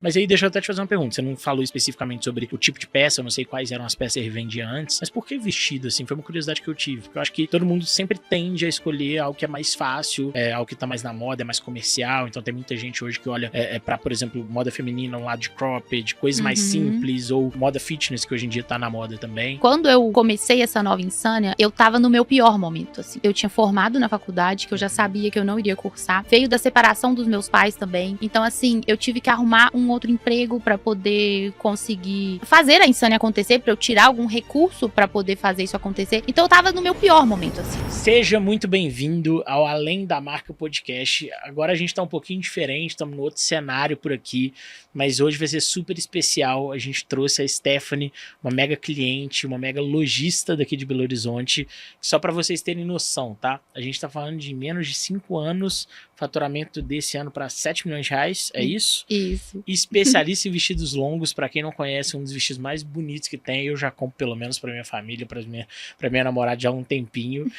Mas aí deixa eu até te fazer uma pergunta. Você não falou especificamente sobre o tipo de peça, eu não sei quais eram as peças que você revendia antes, mas por que vestido, assim? Foi uma curiosidade que eu tive. Porque eu acho que todo mundo sempre tende a escolher algo que é mais fácil, algo que tá mais na moda, é mais comercial. Então tem muita gente hoje que olha pra, por exemplo, moda feminina, um lado de cropped, coisas mais simples, ou moda fitness, que hoje em dia tá na moda também. Quando eu comecei essa nova Insânia, eu tava no meu pior momento, assim. Eu tinha formado na faculdade, que eu já sabia que eu não iria cursar. Veio da separação dos meus pais também. Então, assim, eu tive que arrumar um outro emprego pra poder conseguir fazer a Insânia acontecer, pra eu tirar algum recurso pra poder fazer isso acontecer. Então eu tava no meu pior momento, assim. Seja muito bem-vindo ao Além da Marca Podcast. Agora a gente tá um pouquinho diferente, estamos no outro cenário por aqui, mas hoje vai ser super especial. A gente trouxe a Stephanie, uma mega cliente, uma mega lojista daqui de Belo Horizonte, só pra vocês terem noção, tá? A gente tá falando de menos de 5 anos, faturamento desse ano pra 7 milhões de reais, é isso? Isso. Especialista em vestidos longos, pra quem não conhece, um dos vestidos mais bonitos que tem. Eu já compro pelo menos pra minha família, pra minha namorada já há um tempinho.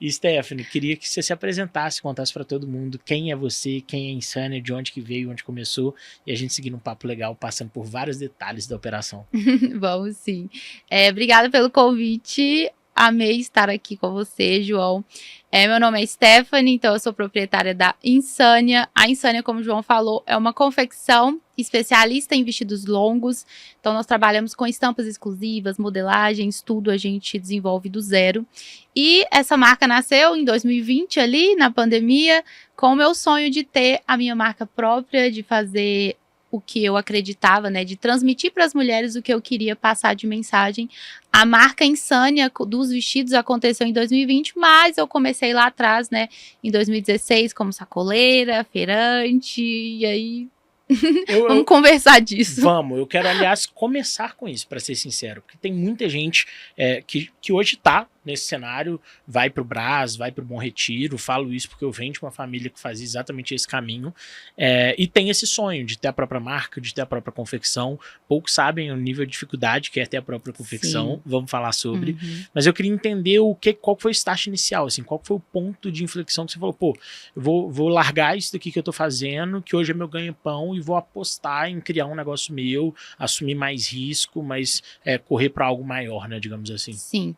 E Stephanie, queria que você se apresentasse, contasse pra todo mundo quem é você, quem é Insânia, de onde que veio, onde começou, e a gente seguir um papo legal, passando por vários detalhes da operação. Vamos sim. Obrigada pelo convite. Amei estar aqui com você, João. Meu nome é Stephanie, então eu sou proprietária da Insânia. A Insânia, como o João falou, é uma confecção especialista em vestidos longos. Então nós trabalhamos com estampas exclusivas, modelagens, tudo a gente desenvolve do zero. E essa marca nasceu em 2020 ali, na pandemia, com o meu sonho de ter a minha marca própria, de fazer o que eu acreditava, né, de transmitir para as mulheres o que eu queria passar de mensagem. A marca Insânia dos vestidos aconteceu em 2020, mas eu comecei lá atrás, né, em 2016, como sacoleira, feirante, e aí vamos conversar disso. Vamos, eu quero, aliás, começar com isso, para ser sincero, porque tem muita gente que hoje tá nesse cenário, vai pro Brás, vai pro Bom Retiro, falo isso porque eu venho de uma família que fazia exatamente esse caminho, e tem esse sonho de ter a própria marca, de ter a própria confecção. Poucos sabem o nível de dificuldade que é ter a própria confecção. Sim. Vamos falar sobre, mas eu queria entender qual foi o start inicial, assim, qual foi o ponto de inflexão que você falou, pô, eu vou largar isso daqui que eu tô fazendo, que hoje é meu ganha-pão, e vou apostar em criar um negócio meu, assumir mais risco, mas correr para algo maior, né, digamos assim. Sim.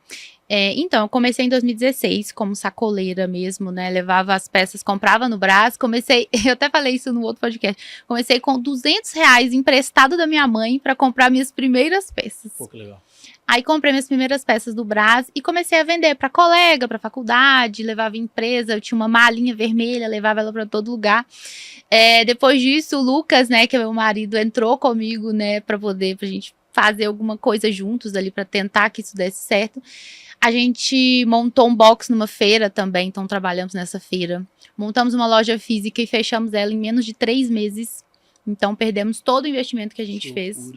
Então, eu comecei em 2016 como sacoleira mesmo, né? Levava as peças, comprava no Brás. Eu até falei isso no outro podcast. Comecei com R$200 emprestado da minha mãe para comprar minhas primeiras peças. Pô, que legal. Aí comprei minhas primeiras peças do Brás e comecei a vender para colega, para faculdade, levava em empresa. Eu tinha uma malinha vermelha, levava ela para todo lugar. Depois disso, o Lucas, né, que é meu marido, entrou comigo, né, pra gente fazer alguma coisa juntos ali para tentar que isso desse certo. A gente montou um box numa feira também, então trabalhamos nessa feira. Montamos uma loja física e fechamos ela em menos de 3 meses. Então perdemos todo o investimento que a gente fez.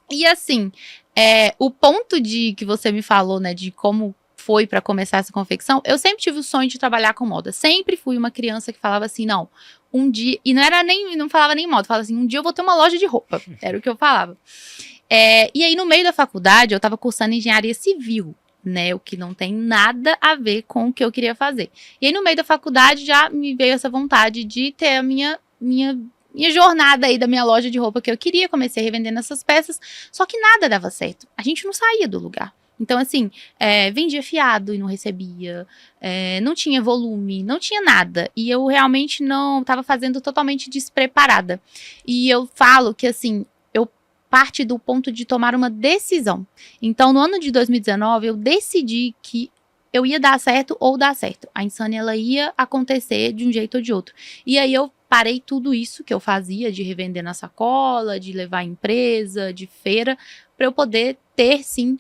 E assim, o ponto que você me falou, né, de como foi para começar essa confecção, eu sempre tive o sonho de trabalhar com moda. Sempre fui uma criança que falava assim, não, um dia... E não falava nem moda, falava assim, um dia eu vou ter uma loja de roupa. Era o que eu falava. E aí, no meio da faculdade, eu estava cursando engenharia civil, né? O que não tem nada a ver com o que eu queria fazer. E aí, no meio da faculdade, já me veio essa vontade de ter a minha jornada aí da minha loja de roupa que eu queria. Comecei revendendo essas peças, só que nada dava certo. A gente não saía do lugar. Então, assim, vendia fiado e não recebia, não tinha volume, não tinha nada. E eu realmente não estava fazendo totalmente despreparada. E eu falo que, assim, parte do ponto de tomar uma decisão. Então, no ano de 2019, eu decidi que eu ia dar certo ou dar certo. A Insânia, ela ia acontecer de um jeito ou de outro. E aí, eu parei tudo isso que eu fazia, de revender na sacola, de levar empresa, de feira, para eu poder ter, sim,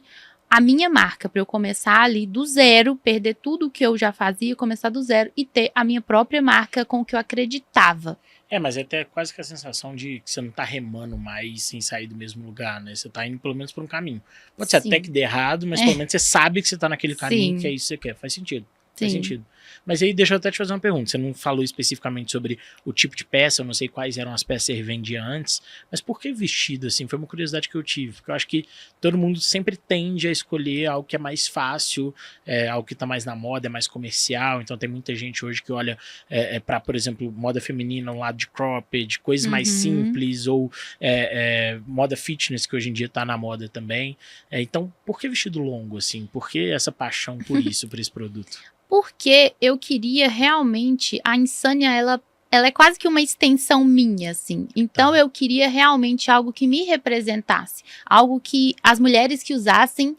a minha marca, para eu começar ali do zero, perder tudo que eu já fazia, começar do zero e ter a minha própria marca com o que eu acreditava. Mas é até quase que a sensação de que você não tá remando mais sem sair do mesmo lugar, né? Você tá indo pelo menos por um caminho. Pode ser até que dê errado, mas pelo menos você sabe que você tá naquele caminho, que é isso que você quer. Faz sentido. Faz Sim. sentido. Mas aí deixa eu até te fazer uma pergunta. Você não falou especificamente sobre o tipo de peça, eu não sei quais eram as peças que você vendia antes, mas por que vestido, assim? Foi uma curiosidade que eu tive, porque eu acho que todo mundo sempre tende a escolher algo que é mais fácil, algo que tá mais na moda, é mais comercial, então tem muita gente hoje que olha pra, por exemplo, moda feminina, um lado de cropped, coisas mais Uhum. simples, ou moda fitness, que hoje em dia tá na moda também. Então, por que vestido longo, assim? Por que essa paixão por isso, por esse produto? Porque eu queria realmente a Insânia, ela é quase que uma extensão minha, assim. Então Tá. eu queria realmente algo que me representasse, algo que as mulheres que usassem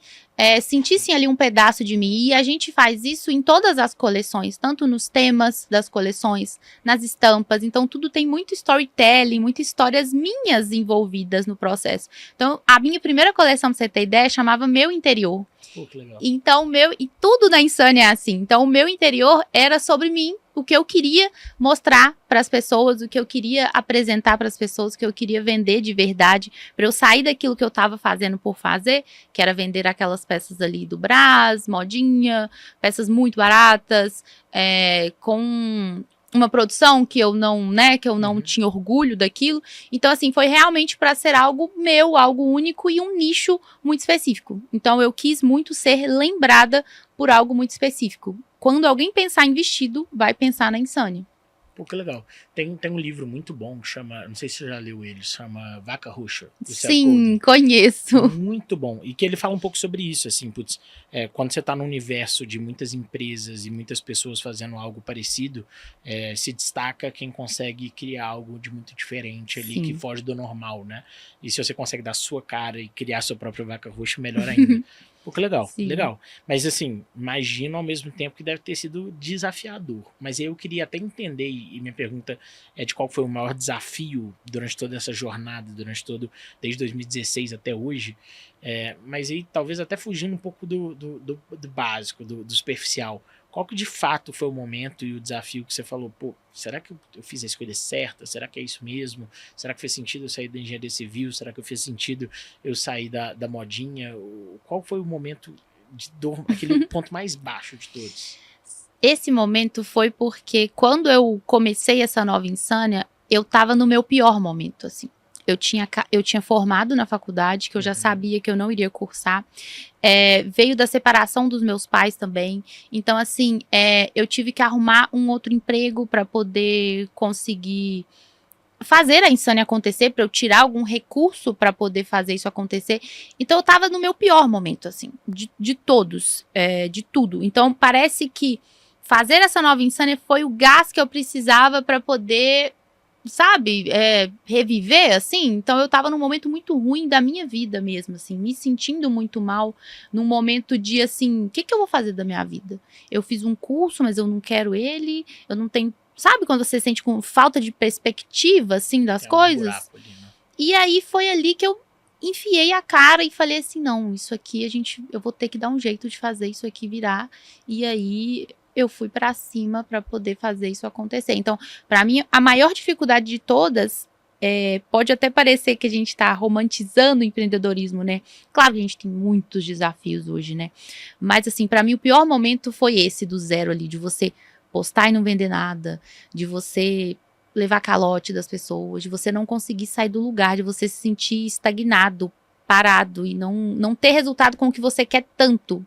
sentissem ali um pedaço de mim. E a gente faz isso em todas as coleções, tanto nos temas das coleções, nas estampas. Então tudo tem muito storytelling, muitas histórias minhas envolvidas no processo. Então a minha primeira coleção, pra você ter ideia, chamava Meu Interior. Pô, que legal. Então, e tudo na Insânia é assim. Então, o meu interior era sobre mim, o que eu queria mostrar para as pessoas, o que eu queria apresentar para as pessoas, o que eu queria vender de verdade, para eu sair daquilo que eu estava fazendo por fazer, que era vender aquelas peças ali do Brás, modinha, peças muito baratas, com uma produção que eu não, tinha orgulho daquilo. Então, assim, foi realmente para ser algo meu, algo único e um nicho muito específico. Então, eu quis muito ser lembrada por algo muito específico. Quando alguém pensar em vestido, vai pensar na Insânia. Pô, que legal. Tem um livro muito bom que chama, não sei se você já leu ele, chama Vaca Roxa, do Seth Sim, Godin. conheço. Muito bom. E que ele fala um pouco sobre isso, assim, putz, quando você tá no universo de muitas empresas e muitas pessoas fazendo algo parecido, se destaca quem consegue criar algo de muito diferente ali, que Sim. foge do normal, né? E se você consegue dar sua cara e criar sua própria vaca roxa, melhor ainda. Pô, que legal, Sim. legal. Mas assim, imagino ao mesmo tempo que deve ter sido desafiador. Mas eu queria até entender, e minha pergunta é de qual foi o maior desafio durante toda essa jornada, desde 2016 até hoje. Mas aí talvez até fugindo um pouco do básico, do superficial. Qual que de fato foi o momento e o desafio que você falou, pô, será que eu fiz a escolha certa? Será que é isso mesmo? Será que fez sentido eu sair da engenharia civil? Será que fez sentido eu sair da modinha? Qual foi o momento de dor, aquele ponto mais baixo de todos? Esse momento foi porque quando eu comecei essa nova Insânia, eu tava no meu pior momento, assim. Eu tinha formado na faculdade, que eu já sabia que eu não iria cursar. Veio da separação dos meus pais também. Então, assim, eu tive que arrumar um outro emprego para poder conseguir fazer a Insânia acontecer, para eu tirar algum recurso para poder fazer isso acontecer. Então, eu tava no meu pior momento, assim, de todos, de tudo. Então, parece que fazer essa nova Insânia foi o gás que eu precisava para poder, sabe, reviver, assim. Então eu tava num momento muito ruim da minha vida mesmo, assim, me sentindo muito mal, num momento de, assim, o que eu vou fazer da minha vida? Eu fiz um curso, mas eu não quero ele, eu não tenho, sabe quando você sente com falta de perspectiva, assim, das Um coisas? buraco ali, né? E aí foi ali que eu enfiei a cara e falei assim, não, isso aqui eu vou ter que dar um jeito de fazer isso aqui virar. E aí eu fui pra cima pra poder fazer isso acontecer. Então, pra mim, a maior dificuldade de todas, pode até parecer que a gente tá romantizando o empreendedorismo, né? Claro que a gente tem muitos desafios hoje, né? Mas assim, pra mim o pior momento foi esse do zero ali, de você postar e não vender nada, de você levar calote das pessoas, de você não conseguir sair do lugar, de você se sentir estagnado, parado e não ter resultado com o que você quer tanto.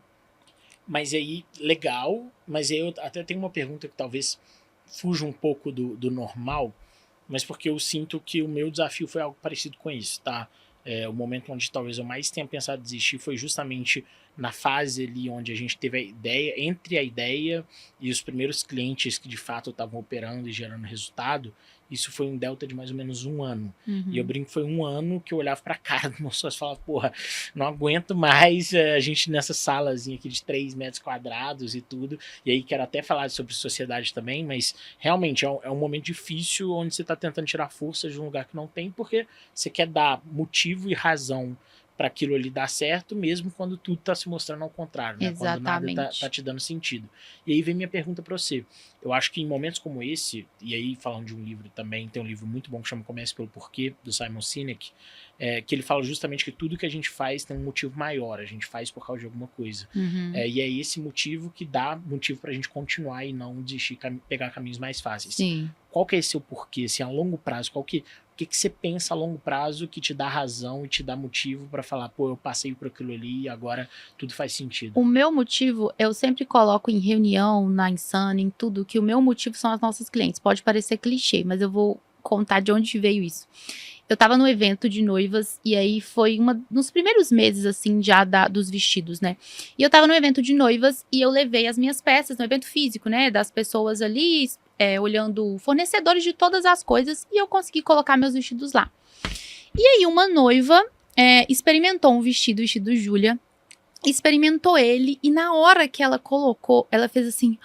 Mas aí, legal, mas aí eu até tenho uma pergunta que talvez fuja um pouco do normal, mas porque eu sinto que o meu desafio foi algo parecido com isso, tá? O momento onde talvez eu mais tenha pensado em desistir foi justamente na fase ali onde a gente teve a ideia, entre a ideia e os primeiros clientes que de fato estavam operando e gerando resultado. Isso foi um delta de mais ou menos um ano. E eu brinco que foi um ano que eu olhava pra cara do meu sócio e falava, porra, não aguento mais a gente nessa salazinha aqui de 3 metros quadrados e tudo. E aí quero até falar sobre sociedade também, mas realmente é um momento difícil onde você tá tentando tirar força de um lugar que não tem, porque você quer dar motivo e razão para aquilo ali dar certo, mesmo quando tudo tá se mostrando ao contrário, né? Quando nada tá te dando sentido. E aí vem minha pergunta para você. Eu acho que em momentos como esse, e aí falando de um livro também, tem um livro muito bom que chama Comece pelo Porquê, do Simon Sinek, que ele fala justamente que tudo que a gente faz tem um motivo maior, a gente faz por causa de alguma coisa. E é esse motivo que dá motivo pra gente continuar e não desistir, pegar caminhos mais fáceis. Sim. Qual que é esse seu porquê, assim, a longo prazo? O que você pensa a longo prazo que te dá razão e te dá motivo pra falar, pô, eu passei por aquilo ali e agora tudo faz sentido? O meu motivo, eu sempre coloco em reunião, na Insana, em tudo, que o meu motivo são as nossas clientes. Pode parecer clichê, mas eu vou contar de onde veio isso. Eu tava no evento de noivas, e aí foi nos primeiros meses, assim, já dos vestidos, né? E eu tava no evento de noivas, e eu levei as minhas peças no evento físico, né? Das pessoas ali, olhando fornecedores de todas as coisas, e eu consegui colocar meus vestidos lá. E aí uma noiva experimentou um vestido, o vestido Júlia, experimentou ele, e na hora que ela colocou, ela fez assim...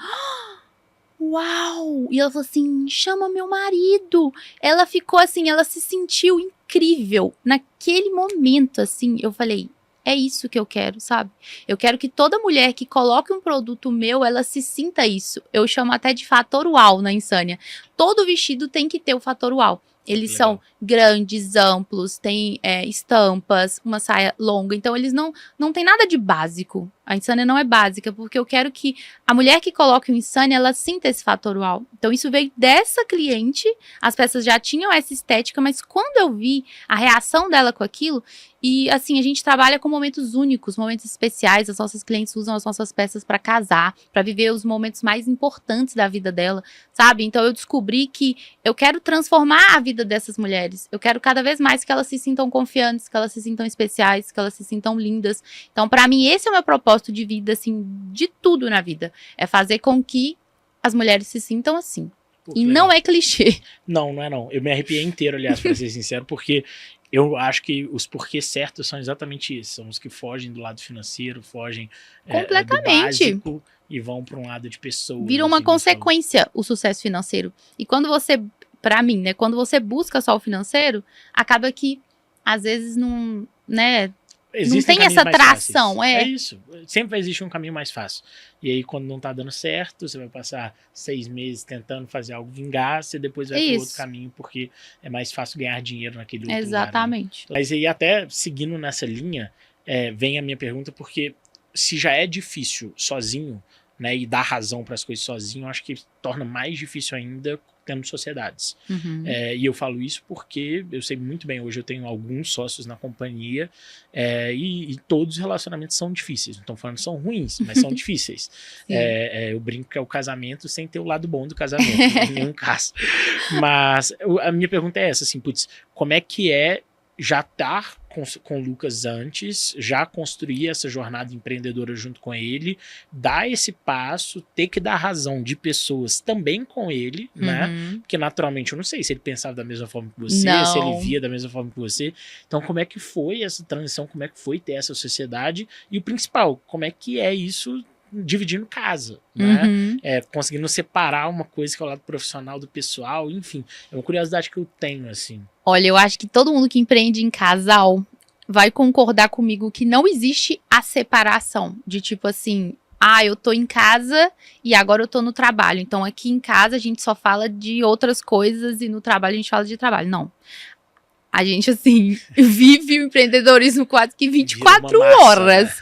Uau! E ela falou assim, chama meu marido. Ela ficou assim, ela se sentiu incrível. Naquele momento, assim, eu falei, é isso que eu quero, sabe? Eu quero que toda mulher que coloque um produto meu, ela se sinta isso. Eu chamo até de fator uau na Insânia. Todo vestido tem que ter o fator uau. Eles são grandes, amplos, tem estampas, uma saia longa. Então, eles não tem nada de básico. A Insânia não é básica, porque eu quero que a mulher que coloque o Insânia, ela sinta esse fator uau. Então, isso veio dessa cliente. As peças já tinham essa estética, mas quando eu vi a reação dela com aquilo... E, assim, a gente trabalha com momentos únicos, momentos especiais. As nossas clientes usam as nossas peças para casar, para viver os momentos mais importantes da vida dela, sabe? Então, eu descobri que eu quero transformar a vida dessas mulheres. Eu quero cada vez mais que elas se sintam confiantes, que elas se sintam especiais, que elas se sintam lindas. Então, para mim, esse é o meu propósito de vida, assim, de tudo na vida. É fazer com que as mulheres se sintam assim. E não é clichê. Não é não. Eu me arrepiei inteiro, aliás, pra ser sincero, porque eu acho que os porquês certos são exatamente esses. São os que fogem do lado financeiro, fogem do básico e vão para um lado de pessoas. Vira uma consequência o sucesso financeiro. E quando você, pra mim, né, quando você busca só o financeiro, acaba que, às vezes, não, né... Não tem essa tração, É isso. Sempre vai existir um caminho mais fácil. E aí, quando não tá dando certo, você vai passar 6 meses tentando fazer algo vingar, você depois vai pro outro caminho, porque é mais fácil ganhar dinheiro naquele outro lugar. Né? Mas aí, até seguindo nessa linha, vem a minha pergunta, porque se já é difícil sozinho, né, e dar razão para as coisas sozinho, eu acho que torna mais difícil ainda tendo sociedades. E eu falo isso porque eu sei muito bem, hoje eu tenho alguns sócios na companhia e todos os relacionamentos são difíceis. Não estou falando que são ruins, mas são difíceis. Eu brinco que é o casamento sem ter o lado bom do casamento, em nenhum caso. Mas a minha pergunta é essa, assim, putz, como é que já estar com o Lucas antes, já construir essa jornada empreendedora junto com ele, dar esse passo, ter que dar razão de pessoas também com ele, né? Porque naturalmente eu não sei se ele pensava da mesma forma que você, se ele via da mesma forma que você. Então, como é que foi essa transição? Como é que foi ter essa sociedade? E o principal, como é que é isso dividindo casa, né? Conseguindo separar uma coisa que é o lado profissional do pessoal, enfim. É uma curiosidade que eu tenho, assim. Olha, eu acho que todo mundo que empreende em casal vai concordar comigo que não existe a separação de tipo assim, eu tô em casa e agora eu tô no trabalho. Então aqui em casa a gente só fala de outras coisas e no trabalho a gente fala de trabalho. Não. A gente, assim, vive o empreendedorismo quase que 24 horas.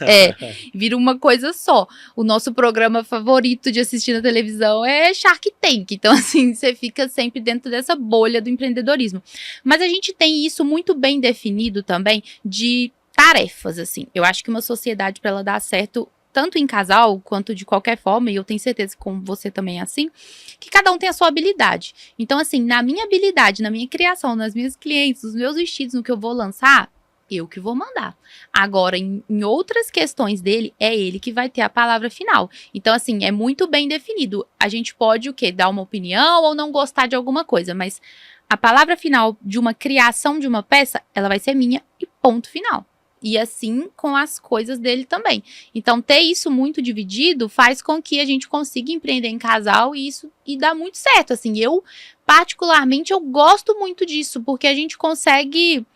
Vira uma coisa só. O nosso programa favorito de assistir na televisão é Shark Tank. Então, assim, você fica sempre dentro dessa bolha do empreendedorismo. Mas a gente tem isso muito bem definido também de tarefas, assim. Eu acho que uma sociedade, para ela dar certo, tanto em casal quanto de qualquer forma, e eu tenho certeza que com você também é assim, que cada um tem a sua habilidade. Então, assim, na minha habilidade, na minha criação, nas minhas clientes, nos meus vestidos, no que eu vou lançar, eu que vou mandar. Agora, em outras questões dele, é ele que vai ter a palavra final. Então, assim, é muito bem definido. A gente pode, o quê? Dar uma opinião ou não gostar de alguma coisa, mas a palavra final de uma criação de uma peça, ela vai ser minha e ponto final. E assim com as coisas dele também. Então, ter isso muito dividido faz com que a gente consiga empreender em casal e dá muito certo. Assim, eu, particularmente, eu gosto muito disso, porque a gente consegue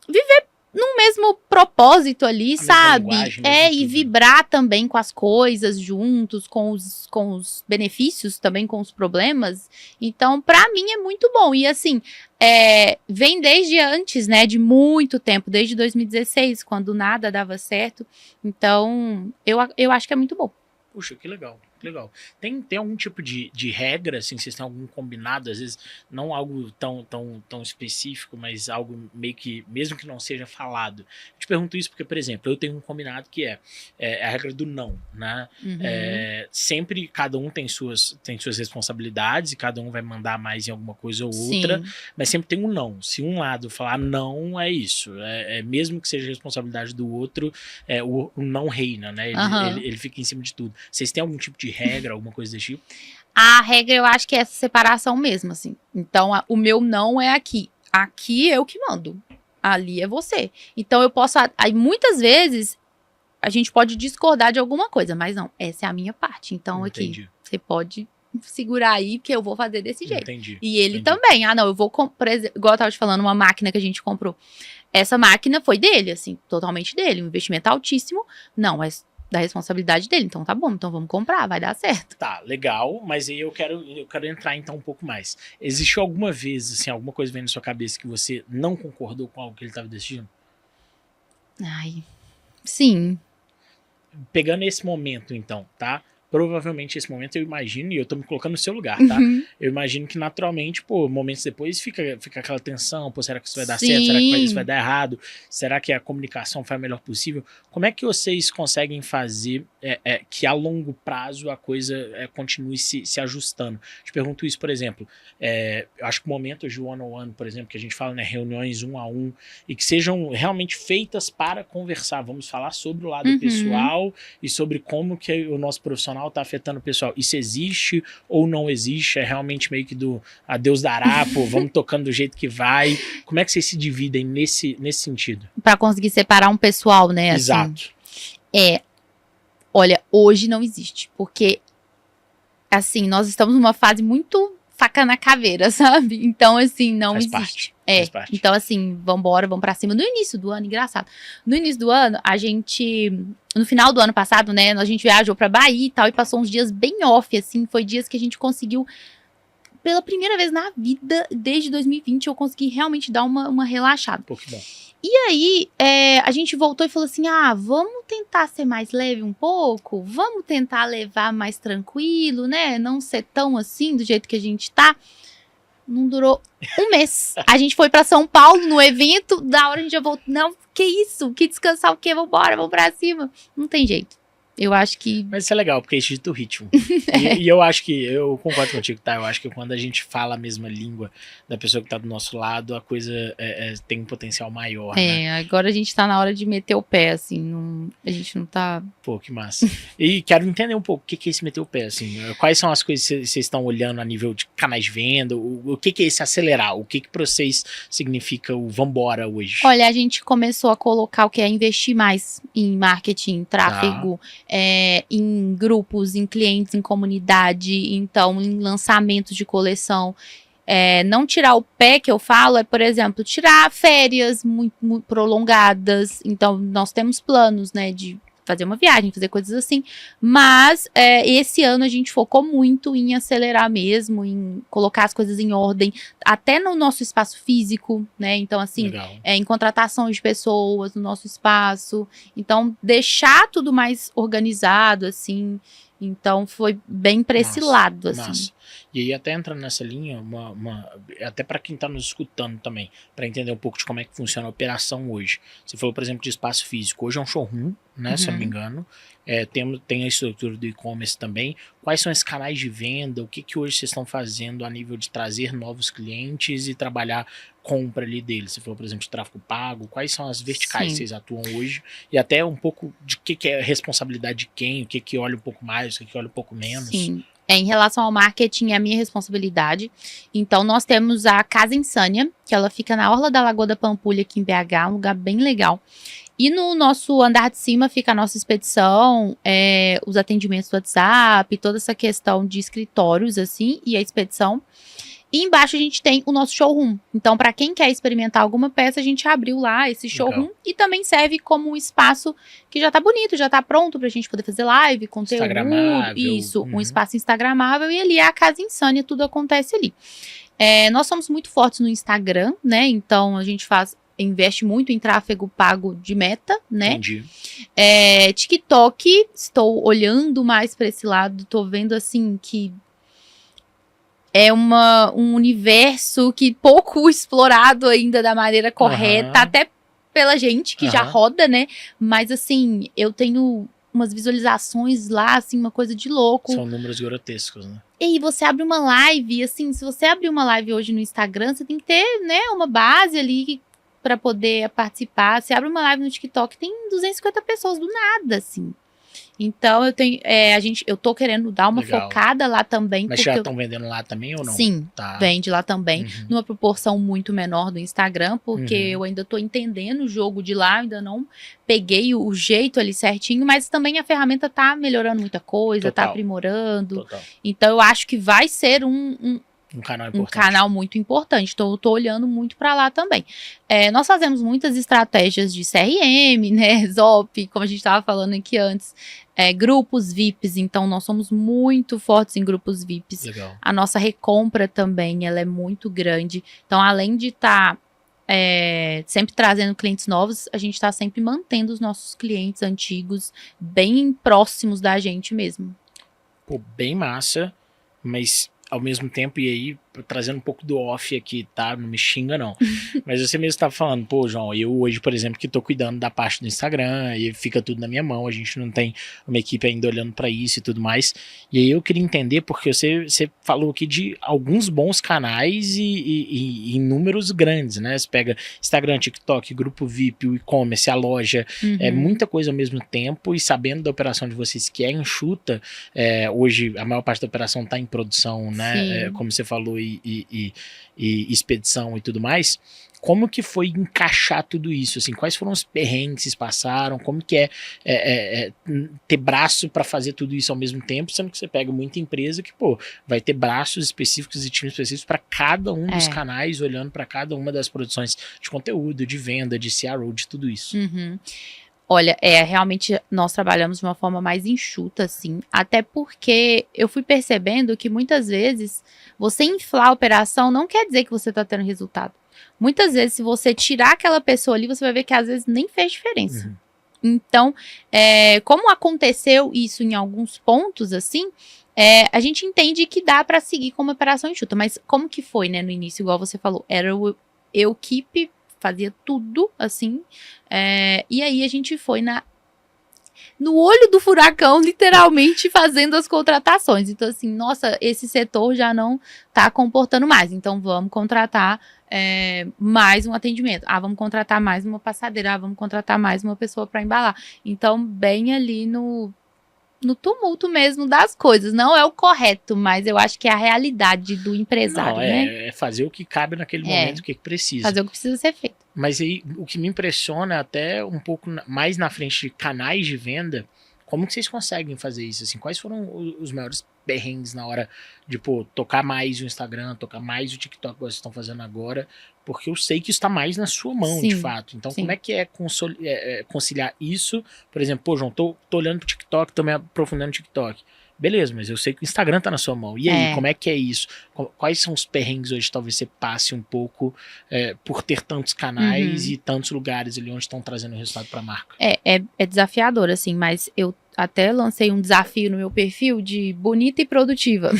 viver num mesmo propósito ali, A mesma sabe? linguagem, mesmo E tudo. vibrar também com as coisas juntos, com os benefícios, também com os problemas. Então, pra mim é muito bom. E assim, vem desde antes, né? De muito tempo, desde 2016, quando nada dava certo. Então, eu acho que é muito bom. Puxa, que legal, que legal. Tem algum tipo de regra, assim, vocês têm algum combinado, às vezes, não algo tão específico, mas algo meio que, mesmo que não seja falado. Eu te pergunto isso porque, por exemplo, eu tenho um combinado que é a regra do não, né? Uhum. Sempre cada um tem suas responsabilidades e cada um vai mandar mais em alguma coisa ou outra, Sim. mas sempre tem um não. Se um lado falar não, é isso. Mesmo que seja responsabilidade do outro, o não reina, né? Aham. Ele fica em cima de tudo. Vocês têm algum tipo de regra, alguma coisa desse tipo? A regra, eu acho que é essa separação mesmo, assim. Então, o meu não é aqui. Aqui eu que mando. Ali é você. Então, eu posso... Aí, muitas vezes, a gente pode discordar de alguma coisa, mas não, essa é a minha parte. Então, aqui, Entendi. você pode segurar aí, porque eu vou fazer desse jeito. Entendi. E ele Entendi. também. Ah, não, eu vou... Por exemplo, igual eu tava te falando, uma máquina que a gente comprou. Essa máquina foi dele, assim, totalmente dele. Um investimento altíssimo. Não, mas da responsabilidade dele. Então tá bom, então vamos comprar, vai dar certo. Tá, legal, mas aí eu quero entrar então um pouco mais. Existiu alguma vez, assim, alguma coisa vendo na sua cabeça que você não concordou com algo que ele estava decidindo? Ai, sim. Pegando esse momento, então, tá? Provavelmente esse momento eu imagino, e eu tô me colocando no seu lugar, tá? Uhum. Eu imagino que naturalmente, pô, momentos depois fica aquela tensão, pô, será que isso vai dar Sim. certo? Será que isso vai dar errado? Será que a comunicação foi a melhor possível? Como é que vocês conseguem fazer que a longo prazo a coisa continue se ajustando? Te pergunto isso, por exemplo, eu acho que momentos de one-on-one, por exemplo, que a gente fala, né, reuniões 1 a 1, e que sejam realmente feitas para conversar. Vamos falar sobre o lado pessoal e sobre como que o nosso profissional está afetando o pessoal. Isso existe ou não existe? É realmente meio que a Deus dará, pô, vamos tocando do jeito que vai. Como é que vocês se dividem nesse sentido? Pra conseguir separar um pessoal, né? Exato. Assim, olha, hoje não existe, porque assim, nós estamos numa fase muito faca na caveira, sabe? Então, assim, não Faz existe. Faz parte. Então, assim, vambora, vamos pra cima. No início do ano, engraçado. No início do ano, no final do ano passado, né, a gente viajou pra Bahia e tal, e passou uns dias bem off, assim, foi dias que a gente conseguiu, pela primeira vez na vida, desde 2020, eu consegui realmente dar uma relaxada. Pô, que bom. E aí, a gente voltou e falou assim, vamos tentar ser mais leve um pouco? Vamos tentar levar mais tranquilo, né? Não ser tão assim, do jeito que a gente tá. Não durou um mês. A gente foi pra São Paulo no evento, da hora a gente já voltou. Não, que isso? Que descansar o quê? Vambora, vamos pra cima. Não tem jeito. Eu acho que... Mas isso é legal, porque é isso do ritmo. E eu acho que, eu concordo contigo, tá? Eu acho que quando a gente fala a mesma língua da pessoa que tá do nosso lado, a coisa tem um potencial maior, né? Agora a gente tá na hora de meter o pé, assim, a gente não tá... Pô, que massa. E quero entender um pouco o que é esse meter o pé, assim. Quais são as coisas que vocês estão olhando a nível de canais de venda? O que é esse acelerar? O que pra vocês significa o vambora hoje? Olha, a gente começou a colocar o que é investir mais em marketing, tráfego, em grupos, em clientes, em comunidade, então em lançamentos de coleção. Não tirar o pé, que eu falo, por exemplo, tirar férias muito prolongadas. Então, nós temos planos, né, de fazer uma viagem, fazer coisas assim. Mas, esse ano a gente focou muito em acelerar mesmo, em colocar as coisas em ordem, até no nosso espaço físico, né? Então, assim, em contratação de pessoas no nosso espaço. Então, deixar tudo mais organizado, assim. Então, foi bem pra esse lado, assim. Massa. E aí, até entrando nessa linha, até para quem está nos escutando também, para entender um pouco de como é que funciona a operação hoje. Você falou, por exemplo, de espaço físico. Hoje é um showroom, né, se eu não me engano. Tem a estrutura do e-commerce também. Quais são esses canais de venda? O que hoje vocês estão fazendo a nível de trazer novos clientes e trabalhar compra ali deles? Você falou, por exemplo, de tráfego pago. Quais são as verticais que vocês atuam hoje? E até um pouco de que é responsabilidade de quem, o que olha um pouco mais, o que olha um pouco menos. Sim. Em relação ao marketing, é a minha responsabilidade. Então, nós temos a Casa Insânia, que ela fica na Orla da Lagoa da Pampulha, aqui em BH, um lugar bem legal. E no nosso andar de cima fica a nossa expedição, os atendimentos do WhatsApp, toda essa questão de escritórios, assim, e a expedição. E embaixo a gente tem o nosso showroom. Então, para quem quer experimentar alguma peça, a gente abriu lá esse showroom. Legal. E também serve como um espaço que já tá bonito, já tá pronto pra gente poder fazer live, conteúdo. Instagramável. Isso, um espaço instagramável. E ali é a Casa Insânia, tudo acontece ali. Nós somos muito fortes no Instagram, né? Então, a gente investe muito em tráfego pago de meta, né? Entendi. TikTok, estou olhando mais para esse lado, tô vendo assim que é um universo que pouco explorado ainda da maneira correta, até pela gente que já roda, né? Mas assim, eu tenho umas visualizações lá, assim, uma coisa de louco. São números grotescos, né? E você abre uma live, assim, se você abrir uma live hoje no Instagram, você tem que ter, né, uma base ali para poder participar. Você abre uma live no TikTok, tem 250 pessoas do nada, assim. Então, eu tô querendo dar uma focada lá também. Mas já estão vendendo lá também ou não? Sim, vende lá também, numa proporção muito menor do Instagram, porque eu ainda tô entendendo o jogo de lá, ainda não peguei o jeito ali certinho, mas também a ferramenta tá melhorando muita coisa, tá aprimorando. Total. Então, eu acho que vai ser um canal muito importante. Então, eu tô olhando muito para lá também. Nós fazemos muitas estratégias de CRM, né? Zop, como a gente estava falando aqui antes. Grupos VIPs. Então, nós somos muito fortes em grupos VIPs. Legal. A nossa recompra também, ela é muito grande. Então, além de estar sempre trazendo clientes novos, a gente está sempre mantendo os nossos clientes antigos bem próximos da gente mesmo. Pô, bem massa, mas ao mesmo tempo, e aí, trazendo um pouco do off aqui, tá? Não me xinga, não. Mas você mesmo estava falando, pô, João, eu hoje, por exemplo, que tô cuidando da parte do Instagram, e fica tudo na minha mão, a gente não tem uma equipe ainda olhando para isso e tudo mais. E aí eu queria entender, porque você falou aqui de alguns bons canais e números grandes, né? Você pega Instagram, TikTok, Grupo VIP, o e-commerce, a loja, muita coisa ao mesmo tempo, e sabendo da operação de vocês que é enxuta, hoje a maior parte da operação tá em produção, né? Como você falou, e expedição e tudo mais. Como que foi encaixar tudo isso? Assim, quais foram os perrengues que vocês passaram? Como que ter braço para fazer tudo isso ao mesmo tempo, sendo que você pega muita empresa que, pô, vai ter braços específicos e times específicos para cada um dos canais, olhando para cada uma das produções de conteúdo, de venda, de CRO, de tudo isso. Olha, realmente nós trabalhamos de uma forma mais enxuta, assim, até porque eu fui percebendo que muitas vezes você inflar a operação não quer dizer que você está tendo resultado. Muitas vezes, se você tirar aquela pessoa ali, você vai ver que às vezes nem fez diferença. Então, como aconteceu isso em alguns pontos, assim, a gente entende que dá para seguir com uma operação enxuta, mas como que foi, né, no início, igual você falou, era eu equipe fazia tudo, assim, e aí a gente foi no olho do furacão, literalmente, fazendo as contratações. Então, assim, nossa, esse setor já não tá comportando mais, então vamos contratar mais um atendimento. Vamos contratar mais uma passadeira, vamos contratar mais uma pessoa para embalar. Então, bem ali no tumulto mesmo das coisas. Não é o correto, mas eu acho que é a realidade do empresário, né? É fazer o que cabe naquele momento, o que precisa. Fazer o que precisa ser feito. Mas aí, o que me impressiona até um pouco mais na frente de canais de venda, como que vocês conseguem fazer isso? Assim, quais foram os maiores perrengues na hora de, pô, tocar mais o Instagram, tocar mais o TikTok que vocês estão fazendo agora? Porque eu sei que isso está mais na sua mão, de fato. Então, como é que conciliar isso? Por exemplo, pô, João, tô olhando pro TikTok, tô me aprofundando no TikTok. Beleza, mas eu sei que o Instagram tá na sua mão. E aí, como é que é isso? Quais são os perrengues hoje? Talvez você passe um pouco por ter tantos canais e tantos lugares ali onde estão trazendo resultado para a marca. É desafiador, assim, mas eu até lancei um desafio no meu perfil de bonita e produtiva.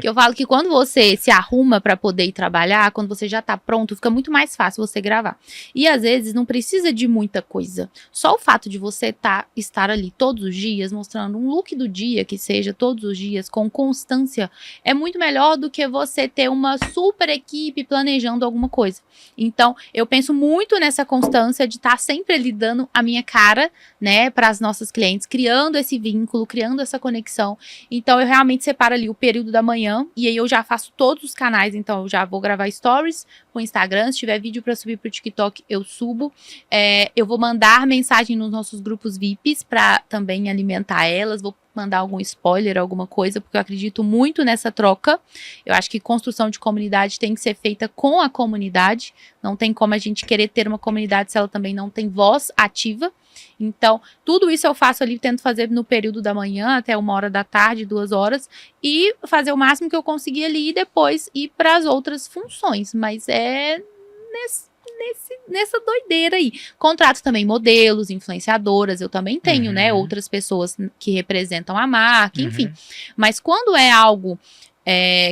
Que eu falo que quando você se arruma para poder ir trabalhar, quando você já tá pronto, fica muito mais fácil você gravar. E às vezes não precisa de muita coisa. Só o fato de você estar ali todos os dias, mostrando um look do dia, que seja todos os dias, com constância, é muito melhor do que você ter uma super equipe planejando alguma coisa. Então, eu penso muito nessa constância de estar sempre ali dando a minha cara, né, para as nossas clientes, criando criando esse vínculo, criando essa conexão. Então, eu realmente separo ali o período da manhã, e aí eu já faço todos os canais, então eu já vou gravar stories pro Instagram, se tiver vídeo para subir pro TikTok, eu subo. Eu vou mandar mensagem nos nossos grupos VIPs para também alimentar elas, vou mandar algum spoiler, alguma coisa, porque eu acredito muito nessa troca. Eu acho que construção de comunidade tem que ser feita com a comunidade. Não tem como a gente querer ter uma comunidade se ela também não tem voz ativa. Então, tudo isso eu faço ali, tento fazer no período da manhã, até 1h da tarde, 2 horas, e fazer o máximo que eu conseguir ali e depois ir para as outras funções. Mas é nessa doideira aí. Contrato também modelos, influenciadoras, eu também tenho, né, outras pessoas que representam a marca, enfim. Mas quando é algo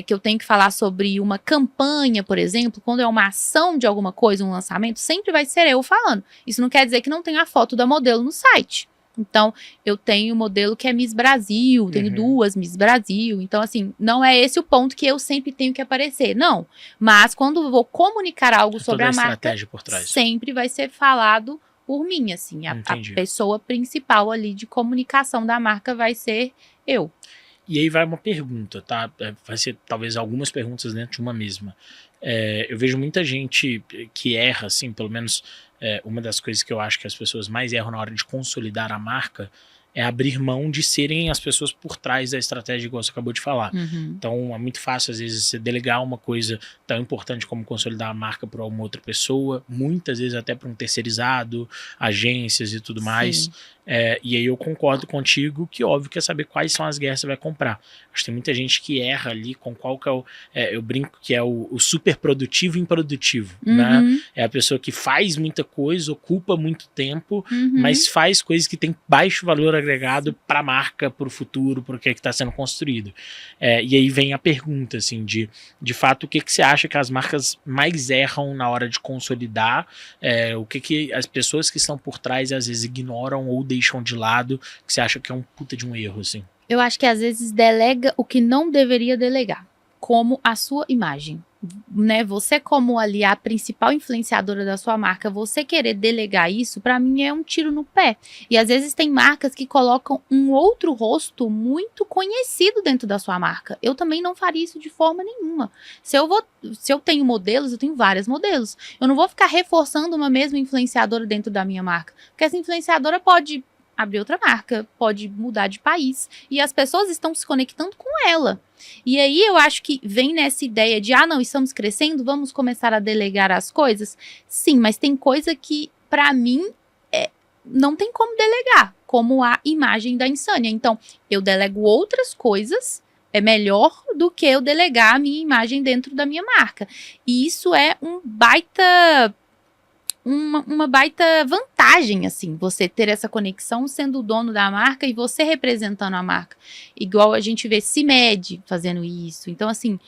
que eu tenho que falar sobre uma campanha, por exemplo, quando é uma ação de alguma coisa, um lançamento, sempre vai ser eu falando. Isso não quer dizer que não tenha a foto da modelo no site. Então, eu tenho modelo que é Miss Brasil, tenho 2 Miss Brasil. Então, assim, não é esse o ponto que eu sempre tenho que aparecer, não. Mas, quando eu vou comunicar algo sobre a marca, por trás. sempre vai ser falado por mim, assim. A pessoa principal ali de comunicação da marca vai ser eu. E aí vai uma pergunta, tá? Vai ser talvez algumas perguntas dentro de uma mesma. Eu vejo muita gente que erra, assim, pelo menos uma das coisas que eu acho que as pessoas mais erram na hora de consolidar a marca é abrir mão de serem as pessoas por trás da estratégia, igual você acabou de falar. Então, é muito fácil, às vezes, você delegar uma coisa tão importante como consolidar a marca para uma outra pessoa, muitas vezes até para um terceirizado, agências e tudo mais. E aí eu concordo contigo que óbvio que é saber quais são as guerras que você vai comprar. Acho que tem muita gente que erra ali com qual que é o... eu brinco que é o super produtivo e improdutivo, né? É a pessoa que faz muita coisa, ocupa muito tempo, mas faz coisas que tem baixo valor agregado para a marca, para o futuro, para o que está sendo construído. E aí vem a pergunta, assim, de fato, o que você acha que as marcas mais erram na hora de consolidar? O que as pessoas que estão por trás às vezes ignoram ou deixam de lado, que você acha que é um puta de um erro, assim? Eu acho que às vezes delega o que não deveria delegar, como a sua imagem, né? Você como ali a principal influenciadora da sua marca, você querer delegar isso, pra mim é um tiro no pé. E às vezes tem marcas que colocam um outro rosto muito conhecido dentro da sua marca. Eu também não faria isso de forma nenhuma. Se eu tenho modelos, eu tenho vários modelos. Eu não vou ficar reforçando uma mesma influenciadora dentro da minha marca, porque essa influenciadora pode abrir outra marca, pode mudar de país, e as pessoas estão se conectando com ela. E aí eu acho que vem nessa ideia de, não, estamos crescendo, vamos começar a delegar as coisas. Sim, mas tem coisa que, pra mim, não tem como delegar, como a imagem da Insânia. Então, eu delego outras coisas, é melhor do que eu delegar a minha imagem dentro da minha marca. E isso é uma baita vantagem, assim, você ter essa conexão sendo o dono da marca e você representando a marca. Igual a gente vê CIMED fazendo isso. Então, assim,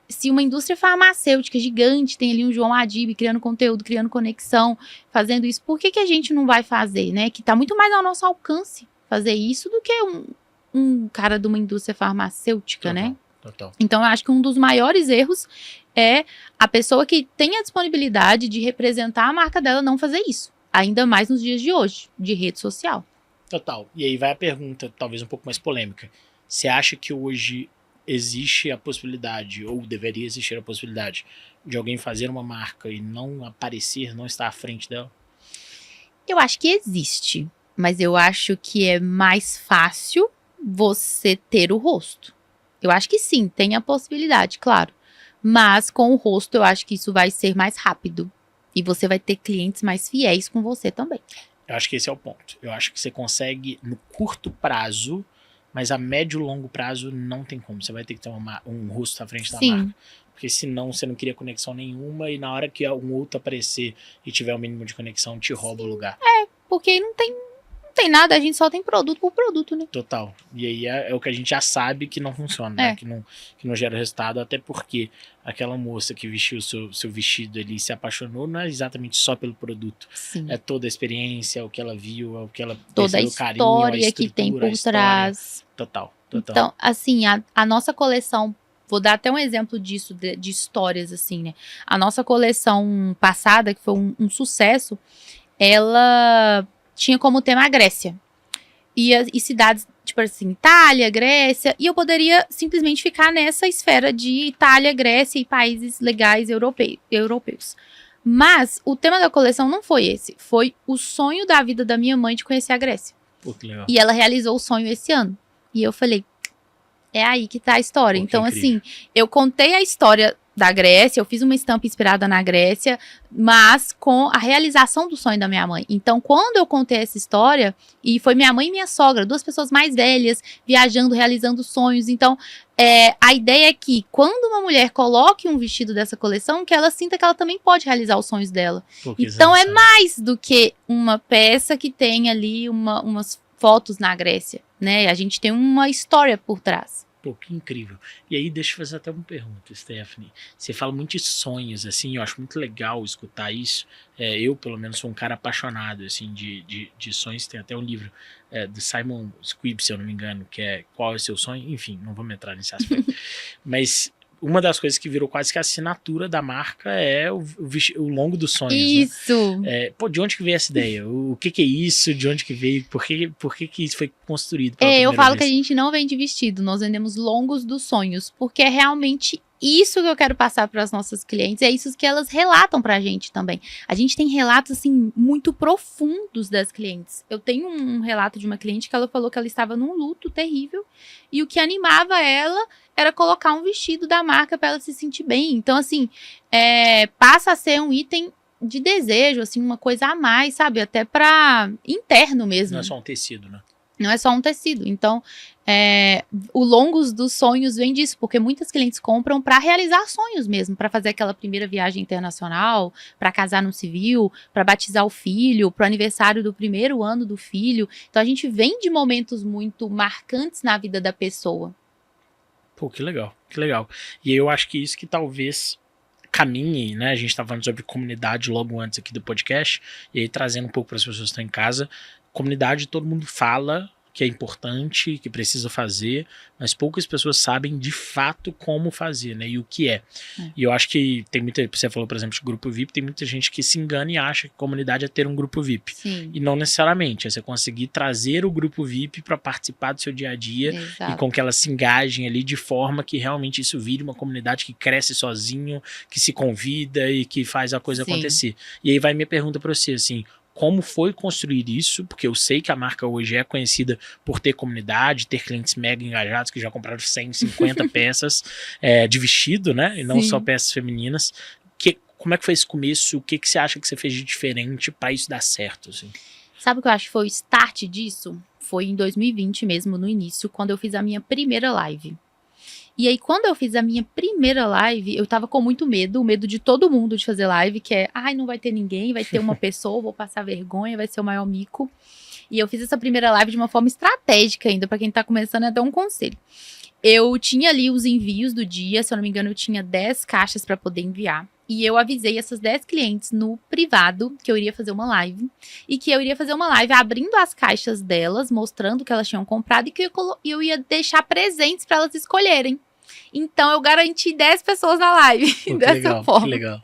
se uma indústria farmacêutica gigante tem ali um João Adib criando conteúdo, criando conexão, fazendo isso, por que a gente não vai fazer, né? Que tá muito mais ao nosso alcance fazer isso do que um cara de uma indústria farmacêutica, né? Total. Então, eu acho que um dos maiores erros é a pessoa que tem a disponibilidade de representar a marca dela não fazer isso. Ainda mais nos dias de hoje, de rede social. Total. E aí vai a pergunta, talvez um pouco mais polêmica. Você acha que hoje existe a possibilidade, ou deveria existir a possibilidade, de alguém fazer uma marca e não aparecer, não estar à frente dela? Eu acho que existe. Mas eu acho que é mais fácil você ter o rosto. Eu acho que sim, tem a possibilidade, claro. Mas com o rosto eu acho que isso vai ser mais rápido. E você vai ter clientes mais fiéis com você também. Eu acho que esse é o ponto. Eu acho que você consegue no curto prazo, mas a médio e longo prazo não tem como. Você vai ter que ter um rosto à frente da marca. Porque senão você não cria conexão nenhuma e na hora que um outro aparecer e tiver o mínimo de conexão, te rouba o lugar. Porque não tem nada, a gente só tem produto por produto, né? Total. E aí é o que a gente já sabe que não funciona, né? Que não gera resultado, até porque aquela moça que vestiu o seu vestido ali e se apaixonou não é exatamente só pelo produto. Sim. É toda a experiência, o que ela viu, o que ela toda a percebeu, carinho, a história que tem por trás. Total. Então, assim, a nossa coleção, vou dar até um exemplo disso, de histórias, assim, né? A nossa coleção passada, que foi um sucesso, ela tinha como tema a Grécia. e cidades, tipo assim, Itália, Grécia, e eu poderia simplesmente ficar nessa esfera de Itália, Grécia e países legais europeus. Mas o tema da coleção não foi esse, foi o sonho da vida da minha mãe de conhecer a Grécia. Pô, que legal. E ela realizou o sonho esse ano. E eu falei, é aí que tá a história. Pô, então, incrível. assim, eu contei a história da Grécia, eu fiz uma estampa inspirada na Grécia, mas com a realização do sonho da minha mãe. Então, quando eu contei essa história, e foi minha mãe e minha sogra, 2 pessoas mais velhas, viajando, realizando sonhos. Então, a ideia é que, quando uma mulher coloque um vestido dessa coleção, que ela sinta que ela também pode realizar os sonhos dela. Pô, que Então, é sensacional. mais do que uma peça que tem ali umas fotos na Grécia, né? A gente tem uma história por trás. Pô, que incrível. E aí, deixa eu fazer até uma pergunta, Stephanie. Você fala muito de sonhos, assim, eu acho muito legal escutar isso. Eu, pelo menos, sou um cara apaixonado, assim, de sonhos. Tem até um livro do Simon Squibb, se eu não me engano, que é Qual é o Seu Sonho? Enfim, não vamos entrar nesse aspecto. Mas uma das coisas que virou quase que a assinatura da marca é o longo dos sonhos, Isso! né? Pô, de onde que veio essa ideia? O que é isso? De onde que veio? Por que isso foi construído pela Eu primeira falo vez? que a gente não vende vestido, nós vendemos longos dos sonhos, porque é realmente isso que eu quero passar para as nossas clientes, é isso que elas relatam pra gente também. A gente tem relatos, assim, muito profundos das clientes. Eu tenho um relato de uma cliente que ela falou que ela estava num luto terrível, e o que animava ela era colocar um vestido da marca para ela se sentir bem. Então, assim, passa a ser um item de desejo, assim, uma coisa a mais, sabe? Até para interno mesmo. Não é só um tecido, né? Não é só um tecido. Então, o longos dos sonhos vem disso, porque muitas clientes compram para realizar sonhos mesmo, para fazer aquela primeira viagem internacional, para casar no civil, para batizar o filho, para o aniversário do primeiro ano do filho. Então, a gente vem de momentos muito marcantes na vida da pessoa. Pô, que legal, que legal. E eu acho que isso que talvez caminhe, né? A gente tá falando sobre comunidade logo antes aqui do podcast, e aí trazendo um pouco para as pessoas que estão em casa. Comunidade, todo mundo fala que é importante, que precisa fazer, mas poucas pessoas sabem de fato como fazer, né? E o que é. E eu acho que tem muita, você falou, por exemplo, de grupo VIP, tem muita gente que se engana e acha que comunidade é ter um grupo VIP. Sim. E não necessariamente, é você conseguir trazer o grupo VIP para participar do seu dia a dia. Exato. E com que elas se engajem ali de forma que realmente isso vire uma comunidade que cresce sozinho, que se convida e que faz a coisa Sim. acontecer. E aí vai minha pergunta para você, assim, como foi construir isso? Porque eu sei que a marca hoje é conhecida por ter comunidade, ter clientes mega engajados que já compraram 150 peças de vestido, né? E não Sim. só peças femininas. Como é que foi esse começo? O que você acha que você fez de diferente para isso dar certo? Assim? Sabe o que eu acho que foi o start disso? Foi em 2020 mesmo, no início, quando eu fiz a minha primeira live. E aí, quando eu fiz a minha primeira live, eu tava com muito medo, o medo de todo mundo de fazer live, que é, ai, não vai ter ninguém, vai ter uma pessoa, vou passar vergonha, vai ser o maior mico. E eu fiz essa primeira live de uma forma estratégica ainda, pra quem tá começando, é até um conselho. Eu tinha ali os envios do dia, se eu não me engano, eu tinha 10 caixas pra poder enviar. E eu avisei essas 10 clientes no privado que eu iria fazer uma live. E que eu iria fazer uma live abrindo as caixas delas, mostrando o que elas tinham comprado. E que eu ia deixar presentes para elas escolherem. Então eu garanti 10 pessoas na live. Pô, dessa legal, forma. Que legal.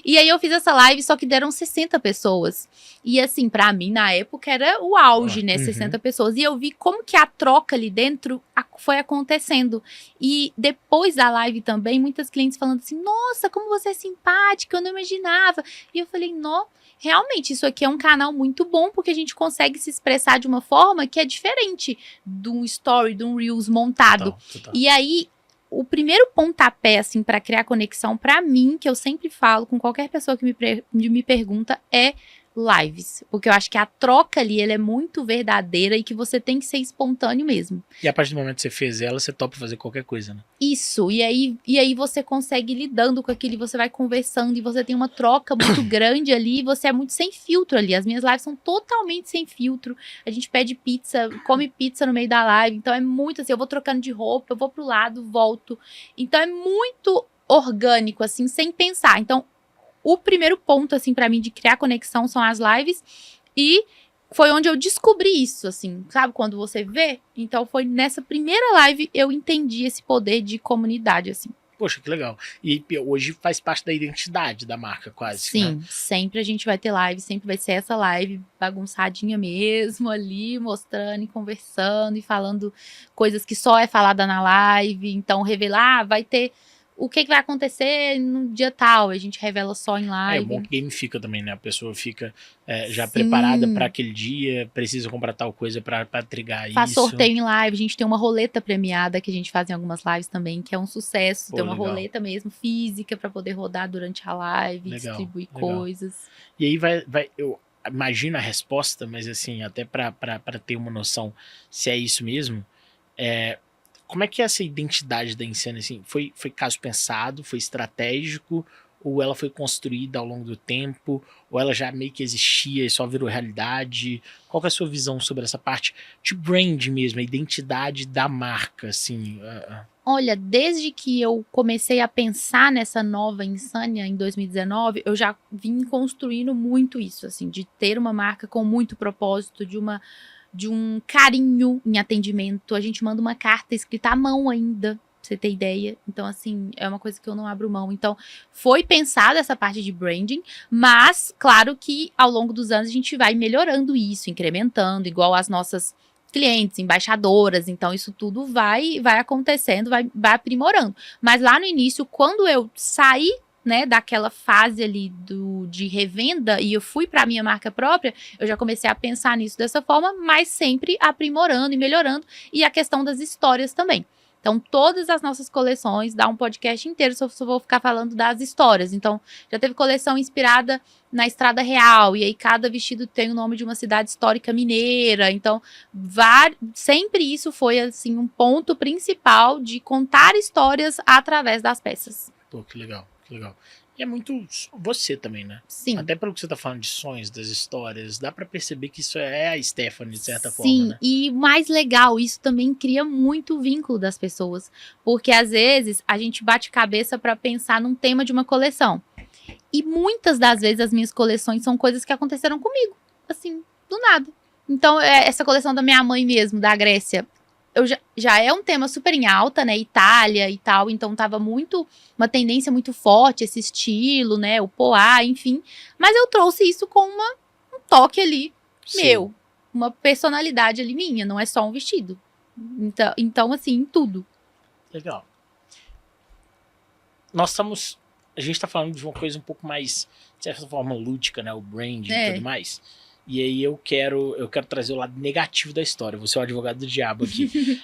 E aí eu fiz essa live, só que deram 60 pessoas. E assim, pra mim, na época, era o auge, né? 60 pessoas. E eu vi como que a troca ali dentro foi acontecendo. E depois da live também, muitas clientes falando assim, nossa, como você é simpática, eu não imaginava. E eu falei, não, realmente, isso aqui é um canal muito bom, porque a gente consegue se expressar de uma forma que é diferente de um story, de um Reels montado. Total. E aí, o primeiro pontapé, assim, para criar conexão, pra mim, que eu sempre falo com qualquer pessoa que me pergunta, é lives. Porque eu acho que a troca ali, ela é muito verdadeira e que você tem que ser espontâneo mesmo. E a partir do momento que você fez ela, você topa fazer qualquer coisa, né? Isso. E aí você consegue ir lidando com aquilo, você vai conversando e você tem uma troca muito grande ali e você é muito sem filtro ali. As minhas lives são totalmente sem filtro. A gente pede pizza, come pizza no meio da live. Então é muito assim, eu vou trocando de roupa, eu vou pro lado, volto. Então é muito orgânico, assim, sem pensar. Então, o primeiro ponto, assim, pra mim, de criar conexão são as lives. E foi onde eu descobri isso, assim, sabe? Quando você vê. Então, foi nessa primeira live eu entendi esse poder de comunidade, assim. Poxa, que legal. E hoje faz parte da identidade da marca, quase, Sim, né? sempre a gente vai ter live, sempre vai ser essa live bagunçadinha mesmo ali, mostrando e conversando e falando coisas que só é falada na live. Então, revelar, vai ter o que vai acontecer no dia tal, a gente revela só em É bom live. que gamifica também, né? A pessoa fica já preparada para Sim, aquele dia, precisa comprar tal coisa para trigar faz isso. sorteio em live, a gente tem uma roleta premiada que a gente faz em algumas lives também, que é um sucesso. Pô, Tem uma legal, roleta mesmo física para poder rodar durante a live, legal, distribuir legal. coisas. E aí eu imagino a resposta, mas assim, até para ter uma noção se é isso mesmo, como é que é essa identidade da Insane, assim, foi caso pensado, foi estratégico, ou ela foi construída ao longo do tempo, ou ela já meio que existia e só virou realidade? Qual que é a sua visão sobre essa parte de brand mesmo, a identidade da marca, assim? Olha, desde que eu comecei a pensar nessa nova Insânia em 2019, eu já vim construindo muito isso, assim, de ter uma marca com muito propósito, de um carinho em atendimento. A gente manda uma carta escrita à mão ainda, pra você ter ideia. Então, assim, é uma coisa que eu não abro mão. Então, foi pensada essa parte de branding, mas, claro que ao longo dos anos a gente vai melhorando isso, incrementando, igual as nossas clientes, embaixadoras, então isso tudo vai acontecendo, vai aprimorando. Mas lá no início, quando eu saí, né, daquela fase ali de revenda e eu fui para a minha marca própria, eu já comecei a pensar nisso dessa forma, mas sempre aprimorando e melhorando, e a questão das histórias também. Então, todas as nossas coleções, dá um podcast inteiro, só vou ficar falando das histórias. Então, já teve coleção inspirada na Estrada Real, e aí cada vestido tem o nome de uma cidade histórica mineira. Então, sempre isso foi, assim, um ponto principal de contar histórias através das peças. Pô, que legal, que legal. E é muito você também, né? Sim. Até pelo que você tá falando de sonhos, das histórias, dá pra perceber que isso é a Stephanie, de certa forma, Sim, né? e mais legal, isso também cria muito vínculo das pessoas, porque às vezes a gente bate cabeça para pensar num tema de uma coleção. E muitas das vezes as minhas coleções são coisas que aconteceram comigo, assim, do nada. Então, essa coleção da minha mãe mesmo, da Grécia, já é um tema super em alta, né? Itália e tal, então tava uma tendência muito forte, esse estilo, né? O poá, enfim. Mas eu trouxe isso com um toque ali meu, uma personalidade ali minha, não é só um vestido. Então assim, em tudo. Legal. A gente tá falando de uma coisa um pouco mais, de certa forma, lúdica, né? O brand e tudo mais. E aí eu quero trazer o lado negativo da história. Vou ser o advogado do diabo aqui.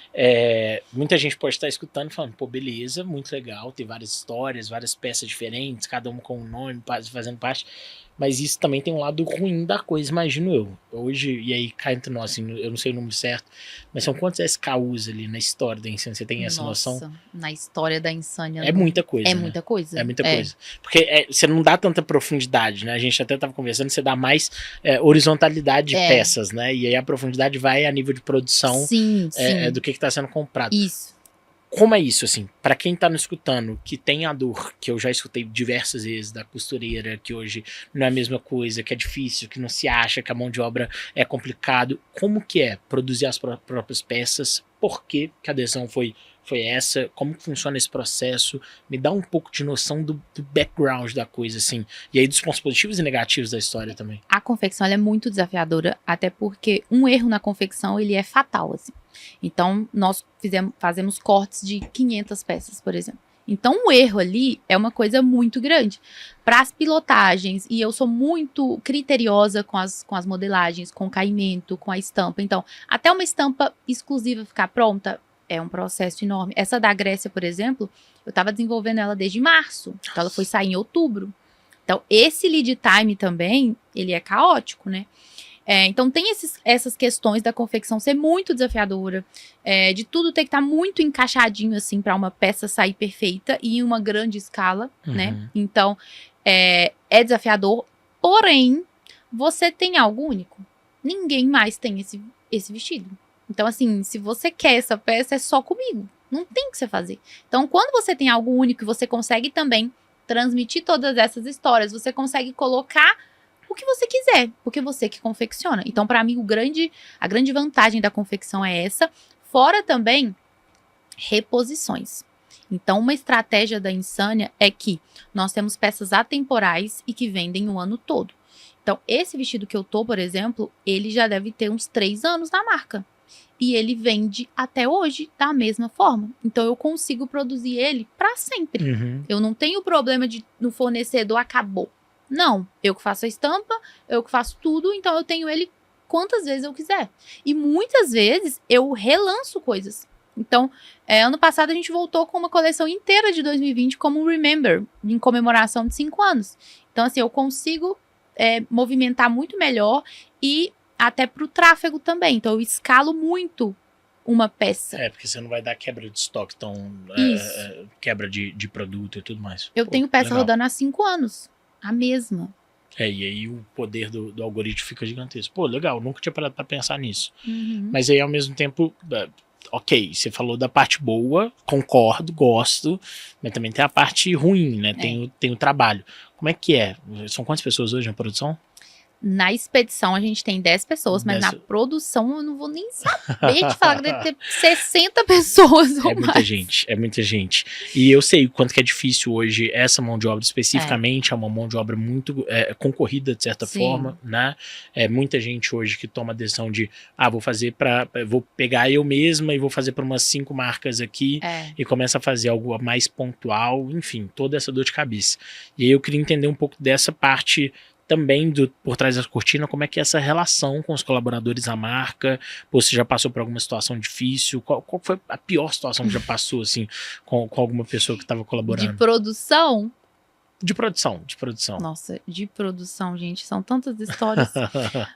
Muita gente pode estar escutando e falando, pô, beleza, muito legal, tem várias histórias, várias peças diferentes, cada uma com um nome, fazendo parte. Mas isso também tem um lado ruim da coisa, imagino eu. Hoje, e aí cá entre nós, assim, eu não sei o número certo, mas são quantos SKUs ali na história da Insânia? Você tem essa noção? Na história da Insânia. É muita coisa, É né? muita coisa. É muita coisa. Porque você não dá tanta profundidade, né? A gente até tava conversando, você dá mais horizontalidade de peças, né? E aí a profundidade vai a nível de produção sim. Do que tá sendo comprado. Isso. Como é isso, assim? Pra quem tá nos escutando, que tem a dor, que eu já escutei diversas vezes, da costureira, que hoje não é a mesma coisa, que é difícil, que não se acha, que a mão de obra é complicado. Como que é produzir as próprias peças? Por que a adesão foi essa? Como que funciona esse processo? Me dá um pouco de noção do background da coisa, assim. E aí dos pontos positivos e negativos da história também. A confecção ela é muito desafiadora, até porque um erro na confecção ele é fatal, assim. Então, nós fazemos cortes de 500 peças, por exemplo. Então, um erro ali é uma coisa muito grande. Para as pilotagens, e eu sou muito criteriosa com as modelagens, com o caimento, com a estampa. Então, até uma estampa exclusiva ficar pronta, é um processo enorme. Essa da Grécia, por exemplo, eu estava desenvolvendo ela desde março. Então, ela foi sair em outubro. Então, esse lead time também, ele é caótico, né? Então, tem essas questões da confecção ser muito desafiadora, de tudo ter que estar muito encaixadinho, assim, para uma peça sair perfeita e em uma grande escala, né? Então, é desafiador, porém, você tem algo único. Ninguém mais tem esse vestido. Então, assim, se você quer essa peça, é só comigo. Não tem o que você fazer. Então, quando você tem algo único, você consegue também transmitir todas essas histórias, você consegue colocar o que você quiser, porque você que confecciona. Então, para mim, a grande vantagem da confecção é essa. Fora também reposições. Então, uma estratégia da Insânia é que nós temos peças atemporais e que vendem o ano todo. Então, esse vestido que eu tô, por exemplo, ele já deve ter uns 3 anos na marca. E ele vende até hoje da mesma forma. Então, eu consigo produzir ele para sempre. Uhum. Eu não tenho problema de no fornecedor acabou. Não, eu que faço a estampa, eu que faço tudo, então eu tenho ele quantas vezes eu quiser. E muitas vezes eu relanço coisas. Então, ano passado a gente voltou com uma coleção inteira de 2020 como um Remember, em comemoração de 5 anos. Então, assim, eu consigo movimentar muito melhor e até pro tráfego também. Então, eu escalo muito uma peça. Porque você não vai dar quebra de estoque, então quebra de produto e tudo mais. Eu tenho peça legal. rodando há 5 anos. A mesma. E aí o poder do algoritmo fica gigantesco. Pô, legal, nunca tinha parado pra pensar nisso. Uhum. Mas aí, ao mesmo tempo, ok, você falou da parte boa, concordo, gosto, mas também tem a parte ruim, né? Tem o trabalho. Como é que é? São quantas pessoas hoje na produção? Na expedição a gente tem 10 pessoas, mas na produção eu não vou nem saber te falar que deve ter 60 pessoas ou mais. É muita gente. E eu sei o quanto que é difícil hoje essa mão de obra especificamente, é uma mão de obra muito concorrida de certa forma, né? Muita gente hoje que toma a decisão de, vou pegar eu mesma e vou fazer para umas 5 marcas aqui e começa a fazer algo mais pontual, enfim, toda essa dor de cabeça. E aí eu queria entender um pouco dessa parte também por trás da cortina, como é que é essa relação com os colaboradores da marca? Você já passou por alguma situação difícil? Qual foi a pior situação que já passou, assim, com alguma pessoa que estava colaborando? De produção? De produção. Nossa, de produção, gente, são tantas histórias.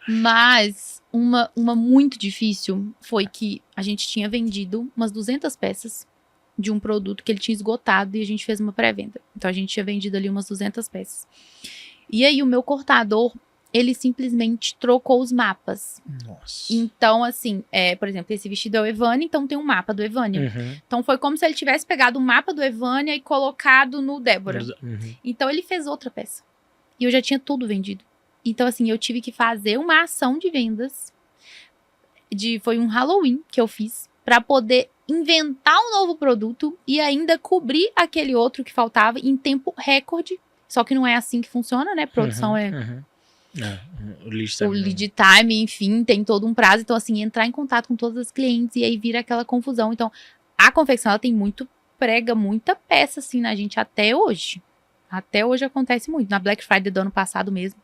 Mas uma muito difícil foi que a gente tinha vendido umas 200 peças de um produto que ele tinha esgotado e a gente fez uma pré-venda. Então a gente tinha vendido ali umas 200 peças. E aí o meu cortador, ele simplesmente trocou os mapas. Nossa. Então, assim, por exemplo, esse vestido é o Evânia, então tem um mapa do Evânia. Uhum. Então foi como se ele tivesse pegado o mapa do Evânia e colocado no Débora. Uhum. Então ele fez outra peça. E eu já tinha tudo vendido. Então, assim, eu tive que fazer uma ação de vendas. Foi um Halloween que eu fiz para poder inventar um novo produto e ainda cobrir aquele outro que faltava em tempo recorde. Só que não é assim que funciona, né? Produção o lead time, enfim, tem todo um prazo. Então, assim, entrar em contato com todas as clientes e aí vira aquela confusão. Então, a confecção, ela tem prega muita peça, assim, na gente até hoje. Até hoje acontece muito. Na Black Friday do ano passado mesmo,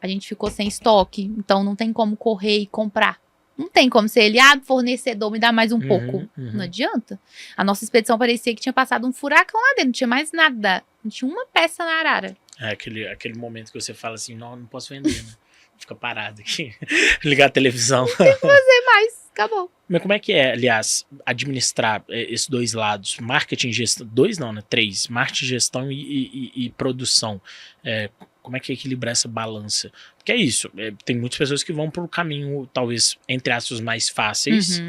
a gente ficou sem estoque. Então, não tem como correr e comprar. Não tem como ser ele, fornecedor, me dá mais um pouco. Não adianta. A nossa expedição parecia que tinha passado um furacão lá dentro, não tinha mais nada. Não tinha uma peça na arara. Aquele momento que você fala assim, não posso vender, né? Fica parado aqui. Ligar a televisão. Não tem que fazer mais, acabou. Mas como é que é, aliás, administrar esses dois lados? Marketing e gestão, 2 não, né? 3. Marketing, gestão e produção. Como é que é equilibrar essa balança? Porque é isso, tem muitas pessoas que vão por um caminho, talvez, entre aspas, mais fáceis,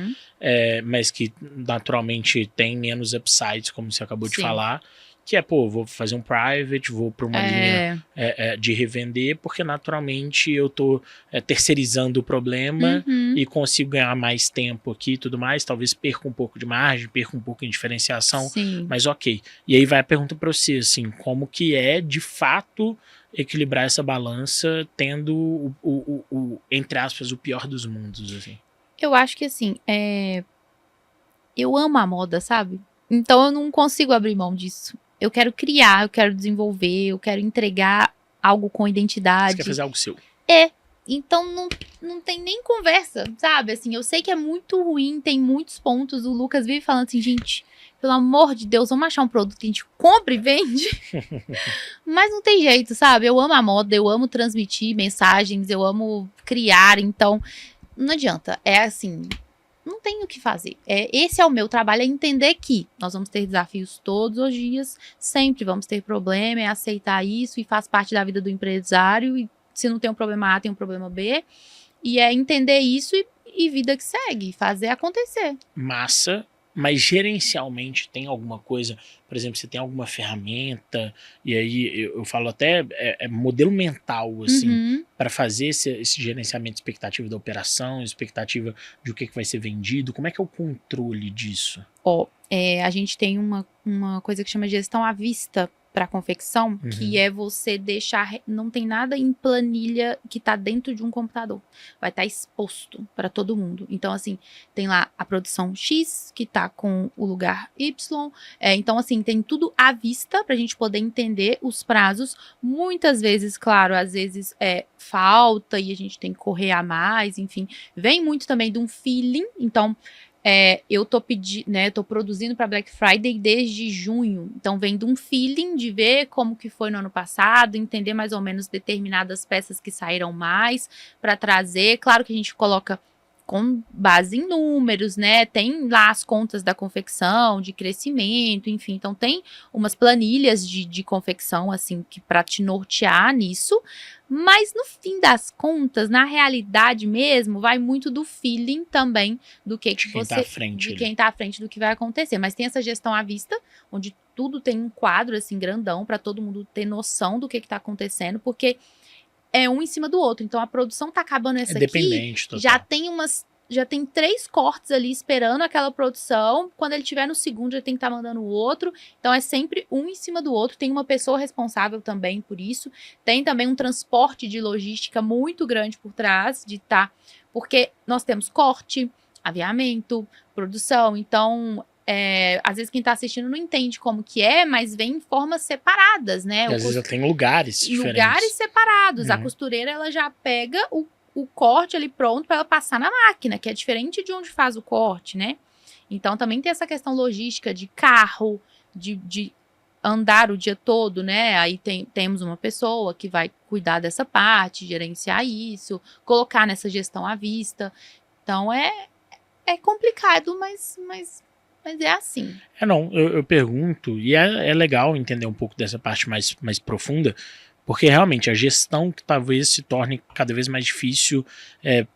mas que naturalmente tem menos upsides, como você acabou de falar, que vou fazer um private, vou para uma linha de revender, porque naturalmente eu tô terceirizando o problema e consigo ganhar mais tempo aqui e tudo mais, talvez perca um pouco de margem, perca um pouco em diferenciação, mas ok. E aí vai a pergunta para você, assim, como que é, de fato, equilibrar essa balança tendo entre aspas, o pior dos mundos, assim? Eu acho que, assim, eu amo a moda, sabe? Então eu não consigo abrir mão disso. Eu quero criar, eu quero desenvolver, eu quero entregar algo com identidade. Você quer fazer algo seu. Então não tem nem conversa, sabe? Assim, eu sei que é muito ruim, tem muitos pontos. O Lucas vive falando assim, gente, pelo amor de Deus, vamos achar um produto que a gente compra e vende. Mas não tem jeito, sabe? Eu amo a moda, eu amo transmitir mensagens, eu amo criar, então não adianta. É assim, não tem o que fazer. Esse é o meu trabalho, é entender que nós vamos ter desafios todos os dias, sempre vamos ter problema, é aceitar isso e faz parte da vida do empresário. E se não tem um problema A, tem um problema B. E é entender isso e vida que segue, fazer acontecer. Massa. Mas gerencialmente tem alguma coisa, por exemplo, você tem alguma ferramenta, e aí eu falo até modelo mental, assim, Uhum. para fazer esse gerenciamento de expectativa da operação, expectativa de o que vai ser vendido, como é que é o controle disso? Ó, a gente tem uma coisa que chama de gestão à vista para confecção, que Uhum. é você deixar, não tem nada em planilha que tá dentro de um computador, vai estar exposto para todo mundo. Então, assim, tem lá a produção X, que tá com o lugar Y, então, assim, tem tudo à vista pra gente poder entender os prazos. Muitas vezes, claro, às vezes falta e a gente tem que correr a mais, enfim, vem muito também de um feeling, então eu tô tô produzindo para Black Friday desde junho, então vem de um feeling de ver como que foi no ano passado, entender mais ou menos determinadas peças que saíram mais para trazer. Claro que a gente coloca com base em números, né? Tem lá as contas da confecção, de crescimento, enfim. Então tem umas planilhas de confecção, assim, que para te nortear nisso. Mas no fim das contas, na realidade mesmo, vai muito do feeling também do que De quem tá você, à frente de ali. quem tá à frente do que vai acontecer. Mas tem essa gestão à vista, onde tudo tem um quadro assim grandão para todo mundo ter noção do que tá acontecendo, porque é um em cima do outro. Então a produção tá acabando essa aqui, Dependente, total. já tem 3 cortes ali esperando aquela produção. Quando ele tiver no segundo, já tem que estar mandando o outro. Então é sempre um em cima do outro. Tem uma pessoa responsável também por isso. Tem também um transporte de logística muito grande por trás porque nós temos corte, aviamento, produção. Então, às vezes quem tá assistindo não entende como que mas vem em formas separadas, né? E às vezes eu tenho lugares Lugares diferentes. separados. A Uhum. costureira, ela já pega o corte ali pronto para ela passar na máquina, que é diferente de onde faz o corte, né? Então também tem essa questão logística de carro, de andar o dia todo, né? Aí temos uma pessoa que vai cuidar dessa parte, gerenciar isso, colocar nessa gestão à vista. Então é complicado, mas é assim. Não, eu pergunto, e é legal entender um pouco dessa parte mais profunda, porque realmente a gestão que talvez se torne cada vez mais difícil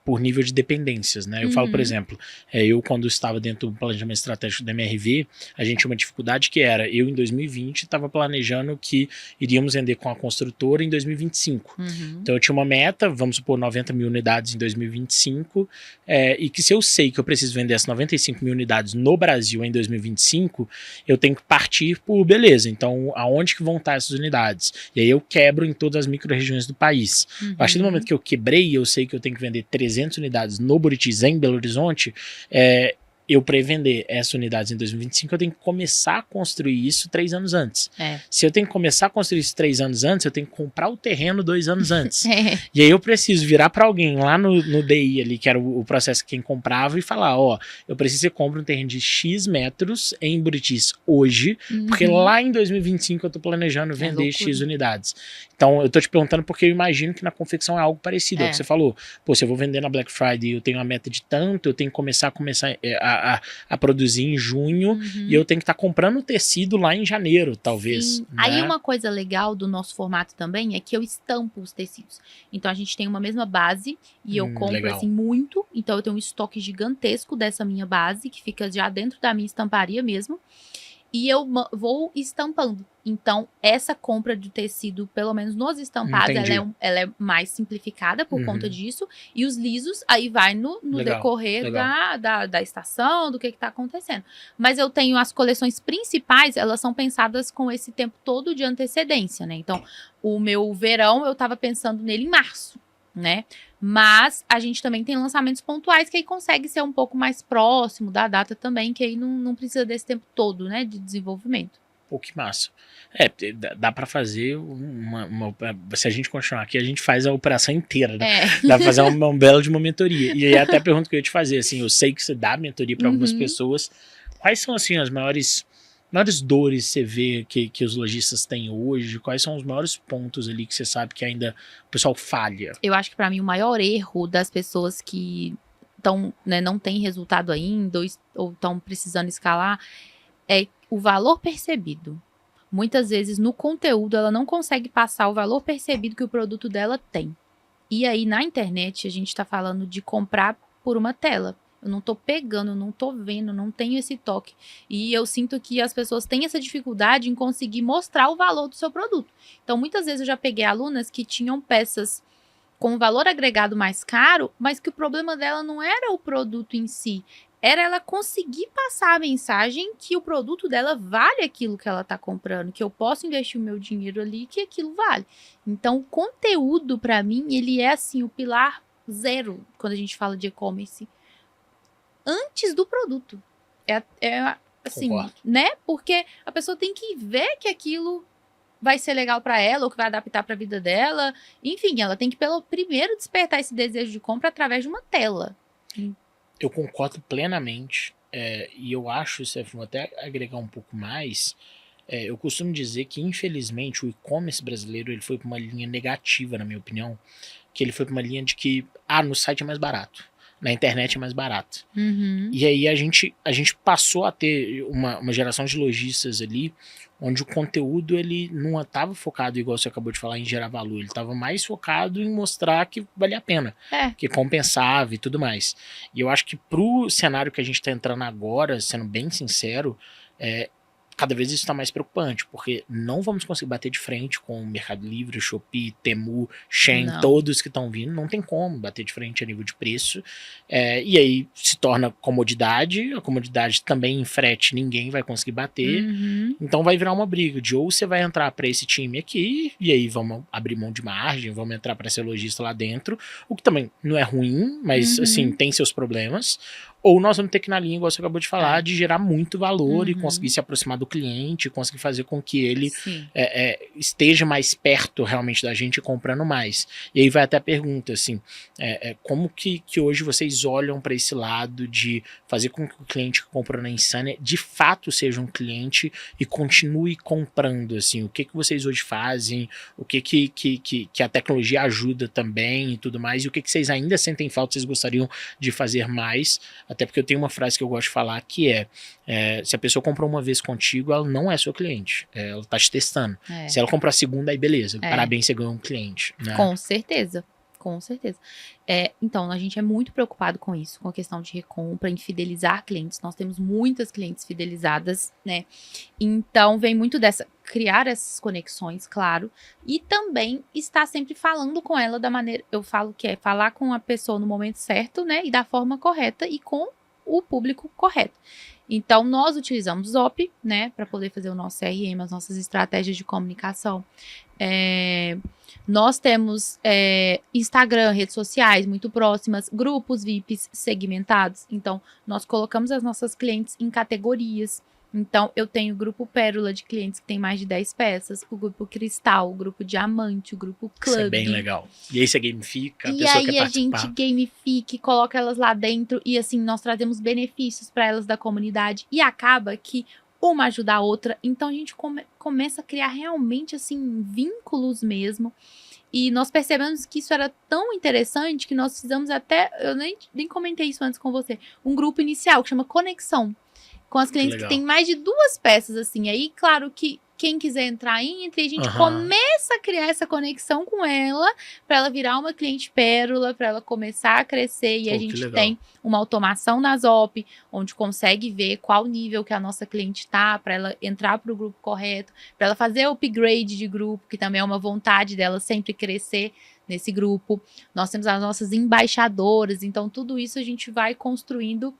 por nível de dependências, né? Eu falo, por exemplo, eu quando estava dentro do planejamento estratégico da MRV, a gente tinha uma dificuldade que era, eu em 2020 estava planejando que iríamos vender com a construtora em 2025. Então eu tinha uma meta, vamos supor 90 mil unidades em 2025, e que se eu sei que eu preciso vender essas 95 mil unidades no Brasil em 2025, eu tenho que partir por, beleza, então aonde que vão estar essas unidades? E aí eu quebro em todas as micro-regiões do país. A partir do momento que eu quebrei, eu sei que eu tenho que vender 300 unidades no Buritis, em Belo Horizonte, eu para vender essas unidades em 2025, eu tenho que começar a construir isso 3 anos antes. Se eu tenho que começar a construir isso 3 anos antes, eu tenho que comprar o terreno 2 anos antes. E aí eu preciso virar para alguém lá no DI ali, que era o processo que quem comprava, e falar, eu preciso que você compre um terreno de X metros em Buritis hoje, porque lá em 2025 eu tô planejando vender X unidades. Então eu tô te perguntando porque eu imagino que na confecção é algo parecido. É o que você falou. Pô, se eu vou vender na Black Friday, eu tenho uma meta de tanto, eu tenho que começar a produzir em junho, e eu tenho que estar comprando o tecido lá em janeiro, talvez. Sim. Né? Aí uma coisa legal do nosso formato também é que eu estampo os tecidos. Então a gente tem uma mesma base e eu compro legal. Assim muito. Então eu tenho um estoque gigantesco dessa minha base, que fica já dentro da minha estamparia mesmo. E eu vou estampando. Então, essa compra de tecido, pelo menos nos estampados, ela é mais simplificada por conta disso. E os lisos, aí vai no decorrer da estação, do que tá acontecendo. Mas eu tenho as coleções principais, elas são pensadas com esse tempo todo de antecedência, né? Então, o meu verão, eu tava pensando nele em março, né? Mas a gente também tem lançamentos pontuais que aí consegue ser um pouco mais próximo da data também, que aí não precisa desse tempo todo, né, de desenvolvimento. Pô, que massa. Dá pra fazer se a gente continuar aqui, a gente faz a operação inteira, né? Dá pra fazer um belo de uma mentoria. E aí até a pergunta que eu ia te fazer, assim, eu sei que você dá mentoria pra algumas pessoas. Quais são, assim, as maiores dores você vê que os lojistas têm hoje? Quais são os maiores pontos ali que você sabe que ainda o pessoal falha? Eu acho que para mim o maior erro das pessoas que não tem resultado ainda ou estão precisando escalar é o valor percebido. Muitas vezes no conteúdo ela não consegue passar o valor percebido que o produto dela tem. E aí na internet a gente está falando de comprar por uma tela. Eu não tô pegando, eu não tô vendo, não tenho esse toque. E eu sinto que as pessoas têm essa dificuldade em conseguir mostrar o valor do seu produto. Então, muitas vezes eu já peguei alunas que tinham peças com valor agregado mais caro, mas que o problema dela não era o produto em si, era ela conseguir passar a mensagem que o produto dela vale aquilo que ela está comprando, que eu posso investir o meu dinheiro ali, que aquilo vale. Então, o conteúdo, para mim, ele é assim o pilar zero quando a gente fala de e-commerce. Antes do produto. É assim, Concordo. né? Porque a pessoa tem que ver que aquilo vai ser legal para ela, ou que vai adaptar para a vida dela. Enfim, ela tem que primeiro despertar esse desejo de compra através de uma tela. Eu concordo plenamente, e eu acho, Steph, vou até agregar um pouco mais, eu costumo dizer que, infelizmente, o e-commerce brasileiro ele foi para uma linha negativa, na minha opinião, que ele foi para uma linha de que, no site é mais barato, na internet é mais barato. Uhum. E aí a gente passou a ter uma geração de lojistas ali, onde o conteúdo ele não estava focado, igual você acabou de falar, em gerar valor. Ele estava mais focado em mostrar que valia a pena, que compensava e tudo mais. E eu acho que pro cenário que a gente está entrando agora, sendo bem sincero, cada vez isso está mais preocupante, porque não vamos conseguir bater de frente com o Mercado Livre, Shopee, Temu, Shein, todos que estão vindo, não tem como bater de frente a nível de preço, e aí se torna comodidade, a comodidade também em frete ninguém vai conseguir bater, então vai virar uma briga de ou você vai entrar para esse time aqui, e aí vamos abrir mão de margem, vamos entrar para ser lojista lá dentro, o que também não é ruim, mas assim, tem seus problemas, ou nós vamos ter que ir na linha, igual você acabou de falar, de gerar muito valor e conseguir se aproximar do cliente, conseguir fazer com que ele esteja mais perto realmente da gente comprando mais. E aí vai até a pergunta, assim, como que hoje vocês olham para esse lado de fazer com que o cliente que comprou na Insania de fato seja um cliente e continue comprando, assim, o que vocês hoje fazem, o que a tecnologia ajuda também e tudo mais, e o que vocês ainda sentem falta, vocês gostariam de fazer mais. Até porque eu tenho uma frase que eu gosto de falar que se a pessoa comprou uma vez contigo, ela não é seu cliente. Ela tá te testando. Se ela comprar a segunda, aí beleza. Parabéns, você ganhou um cliente. Né? Com certeza. Com certeza. Então, a gente é muito preocupado com isso, com a questão de recompra, em fidelizar clientes. Nós temos muitas clientes fidelizadas, né? Então, vem muito criar essas conexões, claro. E também estar sempre falando com ela da maneira... Eu falo que é falar com a pessoa no momento certo, né? E da forma correta e com o público correto. Então, nós utilizamos o Zop, né? Para poder fazer o nosso CRM, as nossas estratégias de comunicação. Nós temos Instagram, redes sociais muito próximas, grupos VIPs segmentados. Então, nós colocamos as nossas clientes em categorias. Então, eu tenho o grupo Pérola de clientes que tem mais de 10 peças, o grupo Cristal, o grupo Diamante, o grupo Club. Isso é bem legal. E aí você gamifica, a pessoa quer participar. E aí a gente gamifica e coloca elas lá dentro e assim, nós trazemos benefícios para elas da comunidade e acaba que uma ajuda a outra. Então, a gente começa a criar realmente, assim, vínculos mesmo. E nós percebemos que isso era tão interessante que nós fizemos até, eu nem comentei isso antes com você, um grupo inicial que chama Conexão. Com as clientes que tem mais de 2 peças, assim. Aí, claro que quem quiser entrar, entre, a gente começa a criar essa conexão com ela, para ela virar uma cliente pérola, para ela começar a crescer. E a gente tem uma automação na Zop, onde consegue ver qual nível que a nossa cliente tá, para ela entrar para o grupo correto, para ela fazer o upgrade de grupo, que também é uma vontade dela sempre crescer nesse grupo. Nós temos as nossas embaixadoras, então tudo isso a gente vai construindo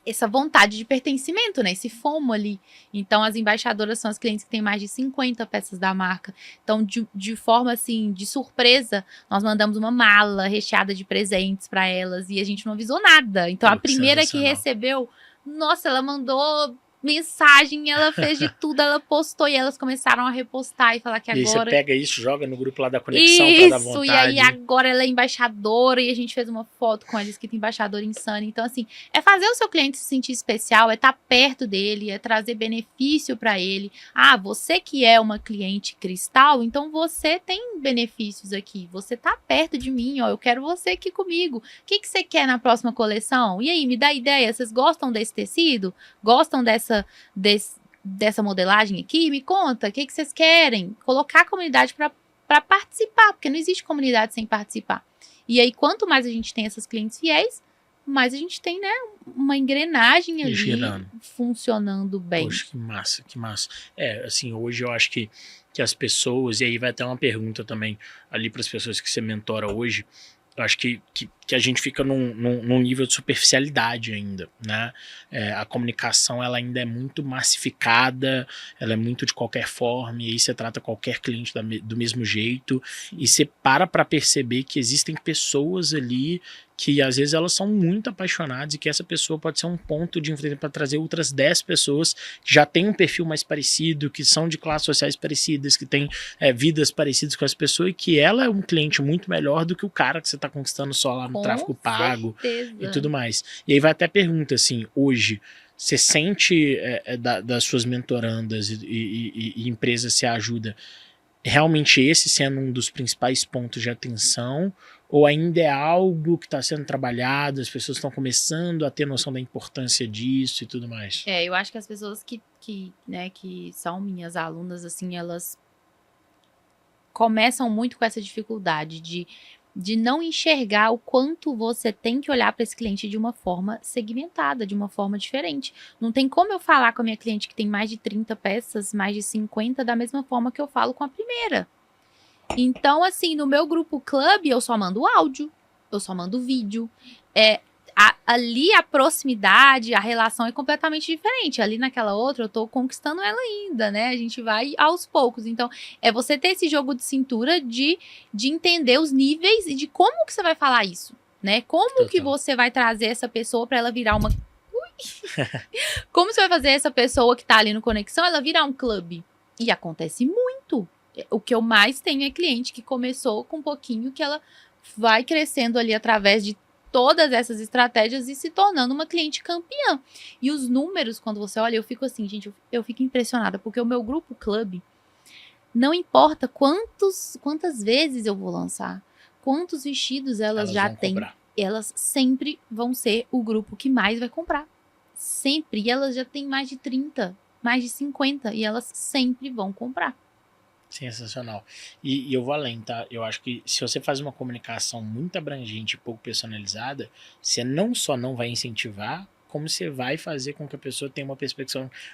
essa vontade de pertencimento, né? Esse FOMO ali. Então, as embaixadoras são as clientes que têm mais de 50 peças da marca. Então, de forma, assim, de surpresa, nós mandamos uma mala recheada de presentes para elas e a gente não avisou nada. Então, a primeira que recebeu, nossa, ela mandou mensagem, ela fez de tudo, ela postou e elas começaram a repostar e falar que agora... E aí você pega isso, joga no grupo lá da Conexão pra dar vontade. E aí agora ela é embaixadora e a gente fez uma foto com ela escrita embaixadora Insania. Então assim, é fazer o seu cliente se sentir especial, é estar perto dele, é trazer benefício pra ele. Você que é uma cliente Cristal, então você tem benefícios aqui, você tá perto de mim, ó, eu quero você aqui comigo. O que você quer na próxima coleção? E aí, me dá ideia, vocês gostam desse tecido? Gostam dessa modelagem aqui? Me conta, o que vocês querem? Colocar a comunidade para participar, porque não existe comunidade sem participar. E aí, quanto mais a gente tem essas clientes fiéis, mais a gente tem, né, uma engrenagem ali girando, funcionando bem. Poxa, que massa, que massa. Assim, hoje eu acho que as pessoas, e aí vai ter uma pergunta também ali para as pessoas que você mentora hoje, eu acho que a gente fica num nível de superficialidade ainda, né? A comunicação, ela ainda é muito massificada, ela é muito de qualquer forma, e aí você trata qualquer cliente do mesmo jeito, e você para perceber que existem pessoas ali que às vezes elas são muito apaixonadas e que essa pessoa pode ser um ponto de influência para trazer outras 10 pessoas que já têm um perfil mais parecido, que são de classes sociais parecidas, que têm vidas parecidas com essa pessoa, e que ela é um cliente muito melhor do que o cara que você está conquistando só lá no tráfego pago e tudo mais. E aí vai até a pergunta assim, hoje, você sente das suas mentorandas e empresas se ajuda, realmente esse sendo um dos principais pontos de atenção, ou ainda é algo que está sendo trabalhado, as pessoas estão começando a ter noção da importância disso e tudo mais? Eu acho que as pessoas que são minhas alunas, assim, elas começam muito com essa dificuldade de não enxergar o quanto você tem que olhar para esse cliente de uma forma segmentada, de uma forma diferente. Não tem como eu falar com a minha cliente que tem mais de 30 peças, mais de 50, da mesma forma que eu falo com a primeira. Então, assim, no meu grupo clube, eu só mando áudio, eu só mando vídeo. Ali a proximidade, a relação é completamente diferente. Ali naquela outra, eu tô conquistando ela ainda, né? A gente vai aos poucos. Então, é você ter esse jogo de cintura de entender os níveis e de como que você vai falar isso, né? Como que você vai trazer essa pessoa para ela virar uma... Como você vai fazer essa pessoa que tá ali no Conexão, ela virar um clube? E acontece muito. O que eu mais tenho é cliente que começou com um pouquinho, que ela vai crescendo ali através de todas essas estratégias e se tornando uma cliente campeã. E os números, quando você olha, eu fico assim, gente, eu fico impressionada, porque o meu grupo clube, não importa quantas vezes eu vou lançar, quantos vestidos elas já têm, elas sempre vão ser o grupo que mais vai comprar. Sempre. E elas já têm mais de 30, mais de 50, e elas sempre vão comprar. Sensacional. E eu vou além, tá? Eu acho que se você faz uma comunicação muito abrangente e pouco personalizada, você não só não vai incentivar, como você vai fazer com que a pessoa tenha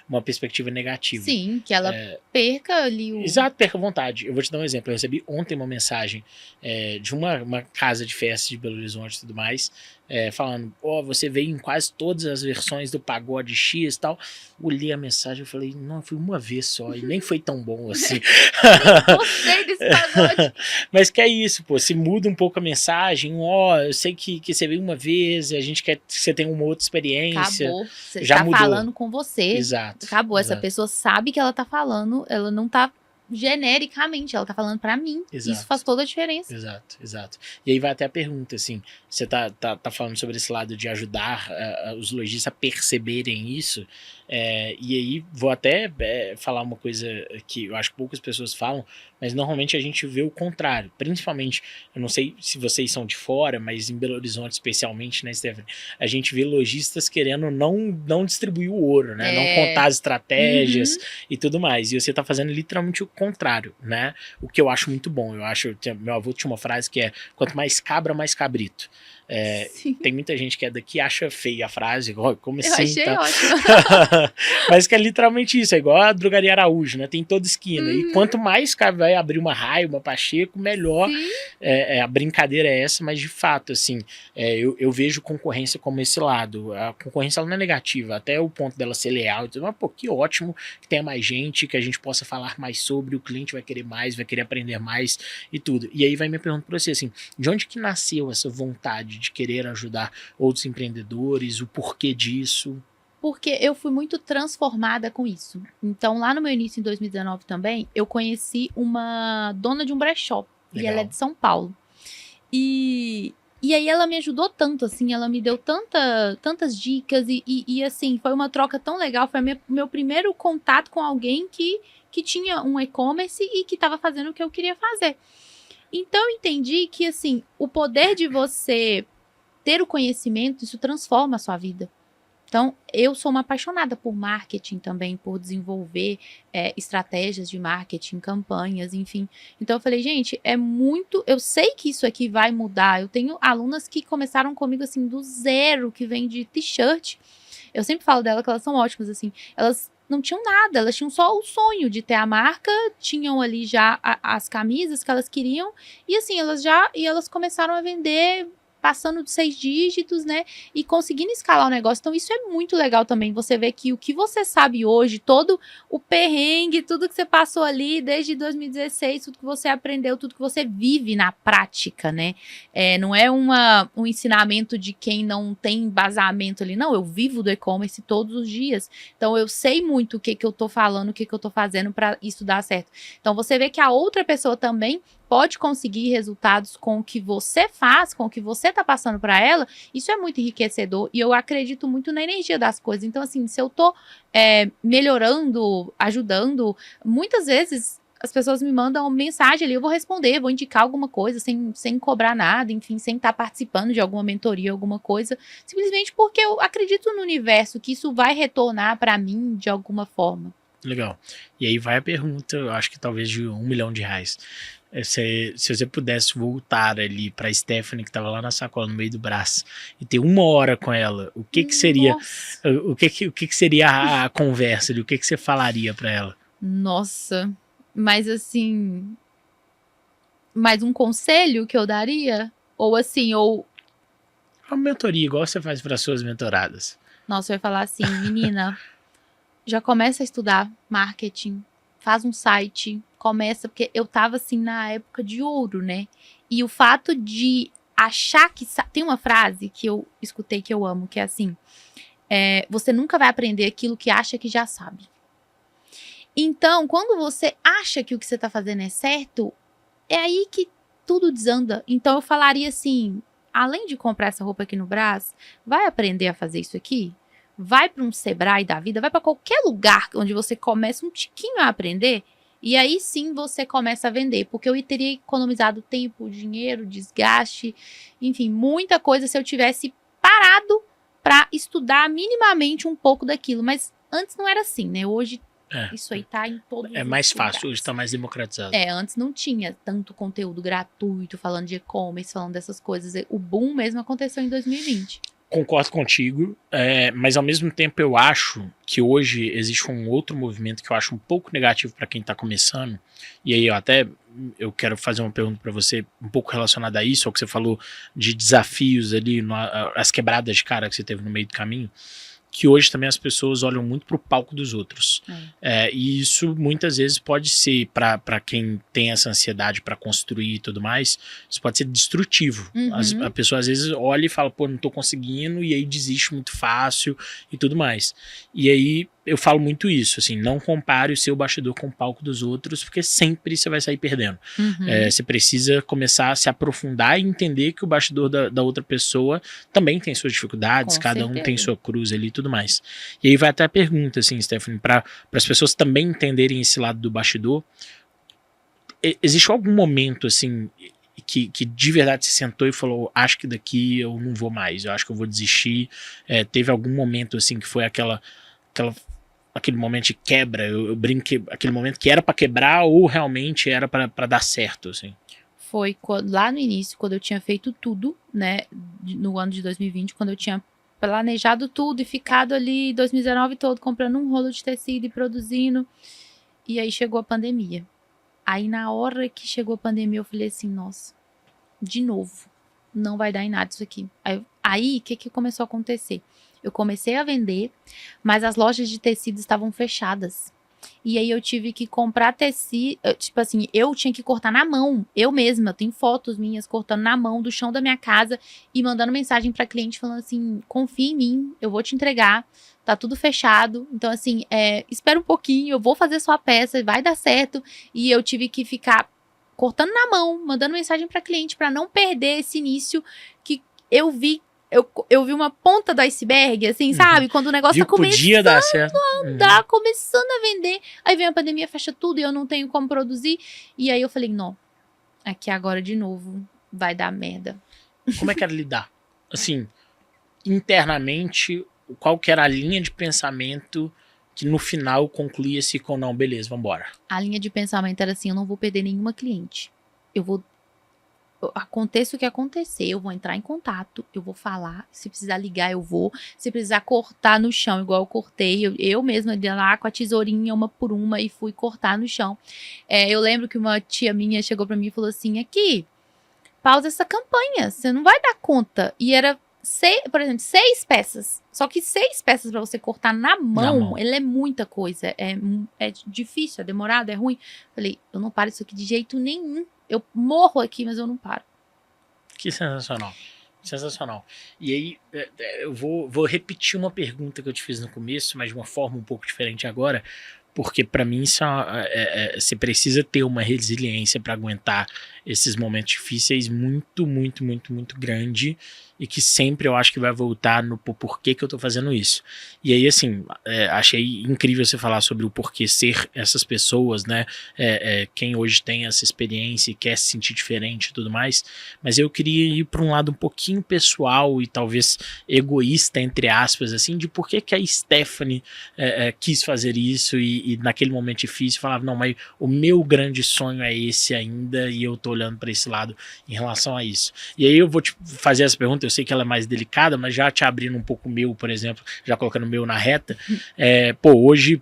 uma perspectiva negativa. Sim, que ela perca ali o... Exato, perca a vontade. Eu vou te dar um exemplo. Eu recebi ontem uma mensagem de uma casa de festa de Belo Horizonte e tudo mais, falando, você veio em quase todas as versões do pagode X e tal. Olhei a mensagem e falei, não, foi uma vez só, e nem foi tão bom assim. Gostei desse pagode. Mas que é isso, pô, se muda um pouco a mensagem, eu sei que você veio uma vez, a gente quer que você tenha uma outra experiência. Acabou, você já tá mudou. falando com você. Exato. Acabou, essa pessoa sabe que ela tá falando, ela não tá genericamente, ela tá falando pra mim. Exato. Isso faz toda a diferença. Exato. E aí vai até a pergunta, assim, você tá falando sobre esse lado de ajudar os lojistas a perceberem isso, e aí vou até falar uma coisa que eu acho que poucas pessoas falam, mas normalmente a gente vê o contrário, principalmente, eu não sei se vocês são de fora, mas em Belo Horizonte especialmente, né, Stephanie, a gente vê lojistas querendo não distribuir o ouro, né, não contar as estratégias e tudo mais, e você tá fazendo literalmente o contrário, né, o que eu acho muito bom. Meu avô tinha uma frase que é, quanto mais cabra, mais cabrito. Tem muita gente que é daqui e acha feia a frase, como assim? Eu achei ótimo. Mas que é literalmente isso, é igual a Drogaria Araújo, né? Tem toda esquina. E quanto mais vai abrir uma Raia, uma Pacheco, melhor. A brincadeira é essa, mas de fato, assim, eu vejo concorrência como esse lado. A concorrência ela não é negativa, até o ponto dela ser leal. Mas, pô, que ótimo que tenha mais gente, que a gente possa falar mais sobre, o cliente vai querer mais, vai querer aprender mais e tudo. E aí vai minha pergunta pra você, assim, de onde que nasceu essa vontade de querer ajudar outros empreendedores, o porquê disso? Porque eu fui muito transformada com isso. Então, lá no meu início, em 2019 também, eu conheci uma dona de um brechó. Legal. E ela é de São Paulo. E aí ela me ajudou tanto, assim, ela me deu tantas dicas e assim, foi uma troca tão legal. Foi meu primeiro contato com alguém que tinha um e-commerce e que estava fazendo o que eu queria fazer. Então, eu entendi que, assim, o poder de você ter o conhecimento, isso transforma a sua vida. Então, eu sou uma apaixonada por marketing também, por desenvolver estratégias de marketing, campanhas, enfim. Então, eu falei, gente, eu sei que isso aqui vai mudar. Eu tenho alunas que começaram comigo, assim, do zero, que vem de t-shirt. Eu sempre falo dela que elas são ótimas, assim. Elas não tinham nada, elas tinham só o sonho de ter a marca, tinham ali já as camisas que elas queriam, e assim, elas começaram a vender passando de 6 dígitos, né, e conseguindo escalar o negócio. Então isso é muito legal também, você vê que o que você sabe hoje, todo o perrengue, tudo que você passou ali desde 2016, tudo que você aprendeu, tudo que você vive na prática, né, não é um ensinamento de quem não tem embasamento ali, não, eu vivo do e-commerce todos os dias, então eu sei muito o que eu tô falando, o que eu tô fazendo para isso dar certo. Então você vê que a outra pessoa também pode conseguir resultados com o que você faz, com o que você tá passando para ela, isso é muito enriquecedor e eu acredito muito na energia das coisas. Então, assim, se eu tô melhorando, ajudando, muitas vezes as pessoas me mandam uma mensagem ali, eu vou responder, vou indicar alguma coisa sem cobrar nada, enfim, sem estar participando de alguma mentoria, alguma coisa, simplesmente porque eu acredito no universo, que isso vai retornar para mim de alguma forma. Legal. E aí vai a pergunta, eu acho que talvez de R$1 milhão. Se você pudesse voltar ali pra Stephanie, que tava lá na sacola, no meio do braço, e ter 1 hora com ela, o que seria, Nossa. o que seria a conversa ali? O que você falaria pra ela? Nossa, mas assim, mais um conselho que eu daria? Ou assim, Uma mentoria, igual você faz para suas mentoradas. nossa, eu ia falar assim, menina, já começa a estudar marketing, faz um site, começa, porque eu tava assim na época de ouro, né? E o fato de achar que tem uma frase que eu escutei que eu amo, que é assim, você nunca vai aprender aquilo que acha que já sabe. Então, quando você acha que o que você tá fazendo é certo, é aí que tudo desanda. Então, eu falaria assim, além de comprar essa roupa aqui no Brás, vai aprender a fazer isso aqui? Vai para um Sebrae da vida, vai para qualquer lugar onde você começa um tiquinho a aprender, e aí sim você começa a vender, porque eu teria economizado tempo, dinheiro, desgaste, enfim, muita coisa se eu tivesse parado para estudar minimamente um pouco daquilo, mas antes não era assim, né? Hoje isso aí tá em todos os É mais lugares. fácil, hoje tá mais democratizado. Antes não tinha tanto conteúdo gratuito, falando de e-commerce, falando dessas coisas. O boom mesmo aconteceu em 2020. Concordo contigo, mas ao mesmo tempo eu acho que hoje existe um outro movimento que eu acho um pouco negativo para quem tá começando, e aí eu quero fazer uma pergunta para você um pouco relacionada a isso, ao que você falou de desafios ali, as quebradas de cara que você teve no meio do caminho, que hoje também as pessoas olham muito pro palco dos outros. E isso muitas vezes pode ser, para quem tem essa ansiedade para construir e tudo mais, isso pode ser destrutivo. A pessoa às vezes olha e fala, pô, não tô conseguindo, e aí desiste muito fácil e tudo mais. E aí eu falo muito isso, assim, não compare o seu bastidor com o palco dos outros, porque sempre você vai sair perdendo. Você precisa começar a se aprofundar e entender que o bastidor da outra pessoa também tem suas dificuldades, Com cada certeza. um tem sua cruz ali e tudo mais. E aí vai até a pergunta, assim, Stephanie, para as pessoas também entenderem esse lado do bastidor, existe algum momento, assim, que de verdade se sentou e falou, acho que daqui eu não vou mais, eu acho que eu vou desistir? Teve algum momento, assim, que foi aquele momento de quebra, eu brinco que aquele momento que era pra quebrar ou realmente era pra dar certo, assim? Foi lá no início, quando eu tinha feito tudo, né, no ano de 2020, quando eu tinha planejado tudo e ficado ali 2019 todo comprando um rolo de tecido e produzindo, e aí chegou a pandemia. Aí na hora que chegou a pandemia eu falei assim, nossa, de novo, não vai dar em nada isso aqui. Aí o que começou a acontecer? Eu comecei a vender, mas as lojas de tecido estavam fechadas. E aí eu tive que comprar tecido, tipo assim, eu tinha que cortar na mão, eu mesma, eu tenho fotos minhas cortando na mão do chão da minha casa e mandando mensagem pra cliente falando assim, confia em mim, eu vou te entregar, tá tudo fechado, então assim, espera um pouquinho, eu vou fazer sua peça, vai dar certo. E eu tive que ficar cortando na mão, mandando mensagem pra cliente pra não perder esse início que eu vi uma ponta do iceberg, assim, sabe? Quando o negócio Viu tá que podia dar certo. andar, começando a vender. Aí vem a pandemia, fecha tudo e eu não tenho como produzir. E aí eu falei, não, aqui agora de novo vai dar merda. Como é que era lidar? Assim, internamente, qual que era a linha de pensamento que no final concluía-se com não, beleza, vambora? A linha de pensamento era assim, eu não vou perder nenhuma cliente. Aconteça o que acontecer, eu vou entrar em contato, eu vou falar, se precisar ligar eu vou, se precisar cortar no chão, igual eu cortei, eu mesma ia lá com a tesourinha uma por uma e fui cortar no chão. Eu lembro que uma tia minha chegou pra mim e falou assim, aqui, pausa essa campanha, você não vai dar conta. E era, por exemplo, 6 peças, só que 6 peças pra você cortar na mão, ele é muita coisa, é difícil, é demorado, é ruim. Falei, eu não paro isso aqui de jeito nenhum. Eu morro aqui, mas eu não paro. Que sensacional. Sensacional. E aí, eu vou repetir uma pergunta que eu te fiz no começo, mas de uma forma um pouco diferente agora, porque para mim você precisa ter uma resiliência para aguentar esses momentos difíceis muito, muito, muito, muito grande, e que sempre eu acho que vai voltar no porquê que eu tô fazendo isso. E aí, assim, achei incrível você falar sobre o porquê ser essas pessoas, né? Quem hoje tem essa experiência e quer se sentir diferente e tudo mais, mas eu queria ir para um lado um pouquinho pessoal e talvez egoísta, entre aspas, assim, de por que a Stephanie quis fazer isso e naquele momento difícil falava, não, mas o meu grande sonho é esse ainda, e eu tô olhando para esse lado em relação a isso. E aí eu vou te fazer essa pergunta, eu sei que ela é mais delicada, mas já te abrindo um pouco o meu, por exemplo, já colocando o meu na reta, hoje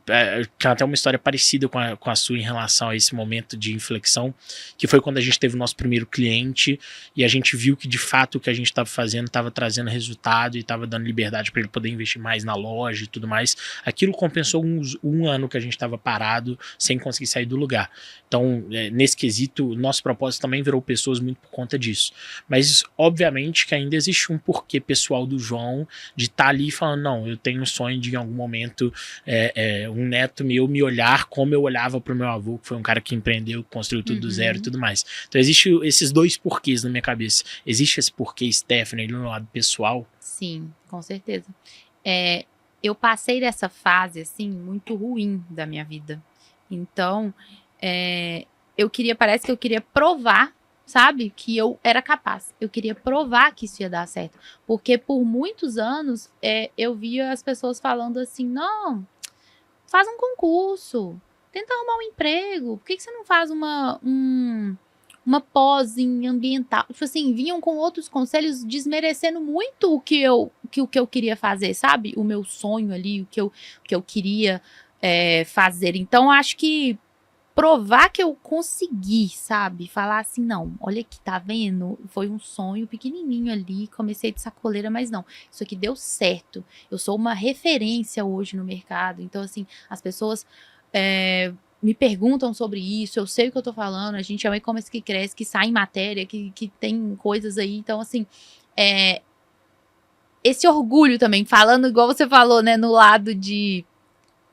tem até uma história parecida com a sua em relação a esse momento de inflexão, que foi quando a gente teve o nosso primeiro cliente e a gente viu que de fato o que a gente estava fazendo estava trazendo resultado e estava dando liberdade para ele poder investir mais na loja e tudo mais. Aquilo compensou um ano que a gente estava parado sem conseguir sair do lugar. Então, nesse quesito, nosso propósito também virou pessoas muito por conta disso. Mas, obviamente, que ainda existe um porquê pessoal do João de estar ali falando, não, eu tenho um sonho de em algum momento um neto meu me olhar como eu olhava pro meu avô, que foi um cara que empreendeu, construiu tudo do zero e tudo mais. Então, existem esses dois porquês na minha cabeça. Existe esse porquê, Stephanie, no lado pessoal? Sim, com certeza. Eu passei dessa fase, assim, muito ruim da minha vida. Então, parece que eu queria provar, sabe, que eu era capaz. Eu queria provar que isso ia dar certo. Porque por muitos anos, eu via as pessoas falando assim, não, faz um concurso, tenta arrumar um emprego, por que você não faz uma pós em ambiental? Tipo assim, vinham com outros conselhos desmerecendo muito o que eu queria fazer, sabe? O meu sonho ali, o que eu queria fazer. Então, acho que provar que eu consegui, sabe? Falar assim, não, olha aqui, tá vendo? Foi um sonho pequenininho ali, comecei de sacoleira, mas não, isso aqui deu certo. Eu sou uma referência hoje no mercado. Então, assim, as pessoas me perguntam sobre isso, eu sei o que eu tô falando, a gente é um e-commerce que cresce, que sai em matéria, que tem coisas aí. Então, assim, esse orgulho também, falando igual você falou, né, no lado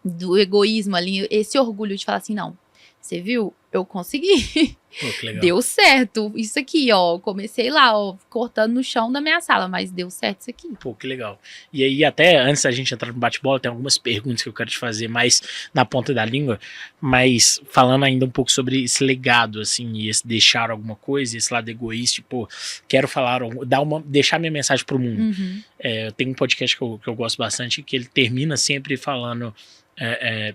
do egoísmo ali, esse orgulho de falar assim, não, você viu? Eu consegui. Pô, que legal. Deu certo. Isso aqui, ó. Comecei lá, ó, cortando no chão da minha sala, mas deu certo isso aqui. Pô, que legal. E aí, até antes da gente entrar no bate-bola, tem algumas perguntas que eu quero te fazer mais na ponta da língua, mas falando ainda um pouco sobre esse legado, assim, e esse deixar alguma coisa, esse lado egoísta, tipo, quero falar, deixar minha mensagem pro mundo. Tem um podcast que eu gosto bastante, que ele termina sempre falando,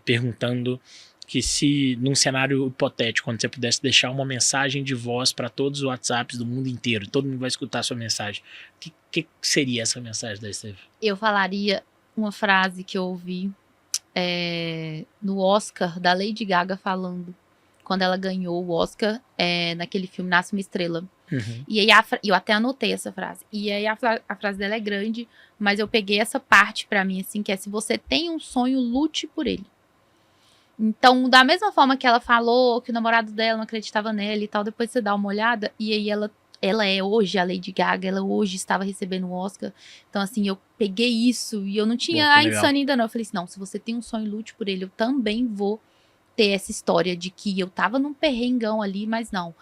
perguntando que se, num cenário hipotético, quando você pudesse deixar uma mensagem de voz para todos os WhatsApps do mundo inteiro, todo mundo vai escutar a sua mensagem, o que seria essa mensagem da Steph? Eu falaria uma frase que eu ouvi no Oscar, da Lady Gaga falando, quando ela ganhou o Oscar naquele filme Nasce uma Estrela. E aí eu até anotei essa frase. E aí a frase dela é grande, mas eu peguei essa parte pra mim, assim, que é: se você tem um sonho, lute por ele. Então, da mesma forma que ela falou que o namorado dela não acreditava nela e tal, depois você dá uma olhada, e aí ela é hoje a Lady Gaga, ela hoje estava recebendo o Oscar. Então, assim, eu peguei isso e eu não tinha a Insane ainda não. Eu falei assim, não, se você tem um sonho, lute por ele. Eu também vou ter essa história de que eu tava num perrengão ali, mas não.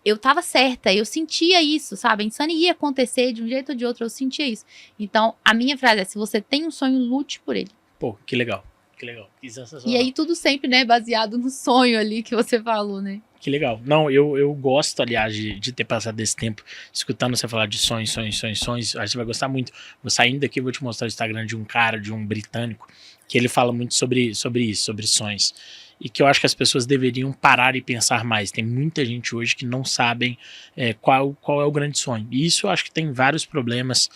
Eu tava certa, eu sentia isso, sabe? A Insane ia acontecer de um jeito ou de outro, eu sentia isso. Então, a minha frase é: se você tem um sonho, lute por ele. Pô, que legal, que legal. Que sensacional. E aí tudo sempre, né, baseado no sonho ali que você falou, né? Que legal. Não, eu gosto, aliás, de ter passado esse tempo escutando você falar de sonhos. Acho que você vai gostar muito. Vou saindo daqui, vou te mostrar o Instagram de um cara, de um britânico, que ele fala muito sobre isso, sobre sonhos. E que eu acho que as pessoas deveriam parar e pensar mais. Tem muita gente hoje que não sabem qual é o grande sonho. E isso eu acho que tem vários problemas,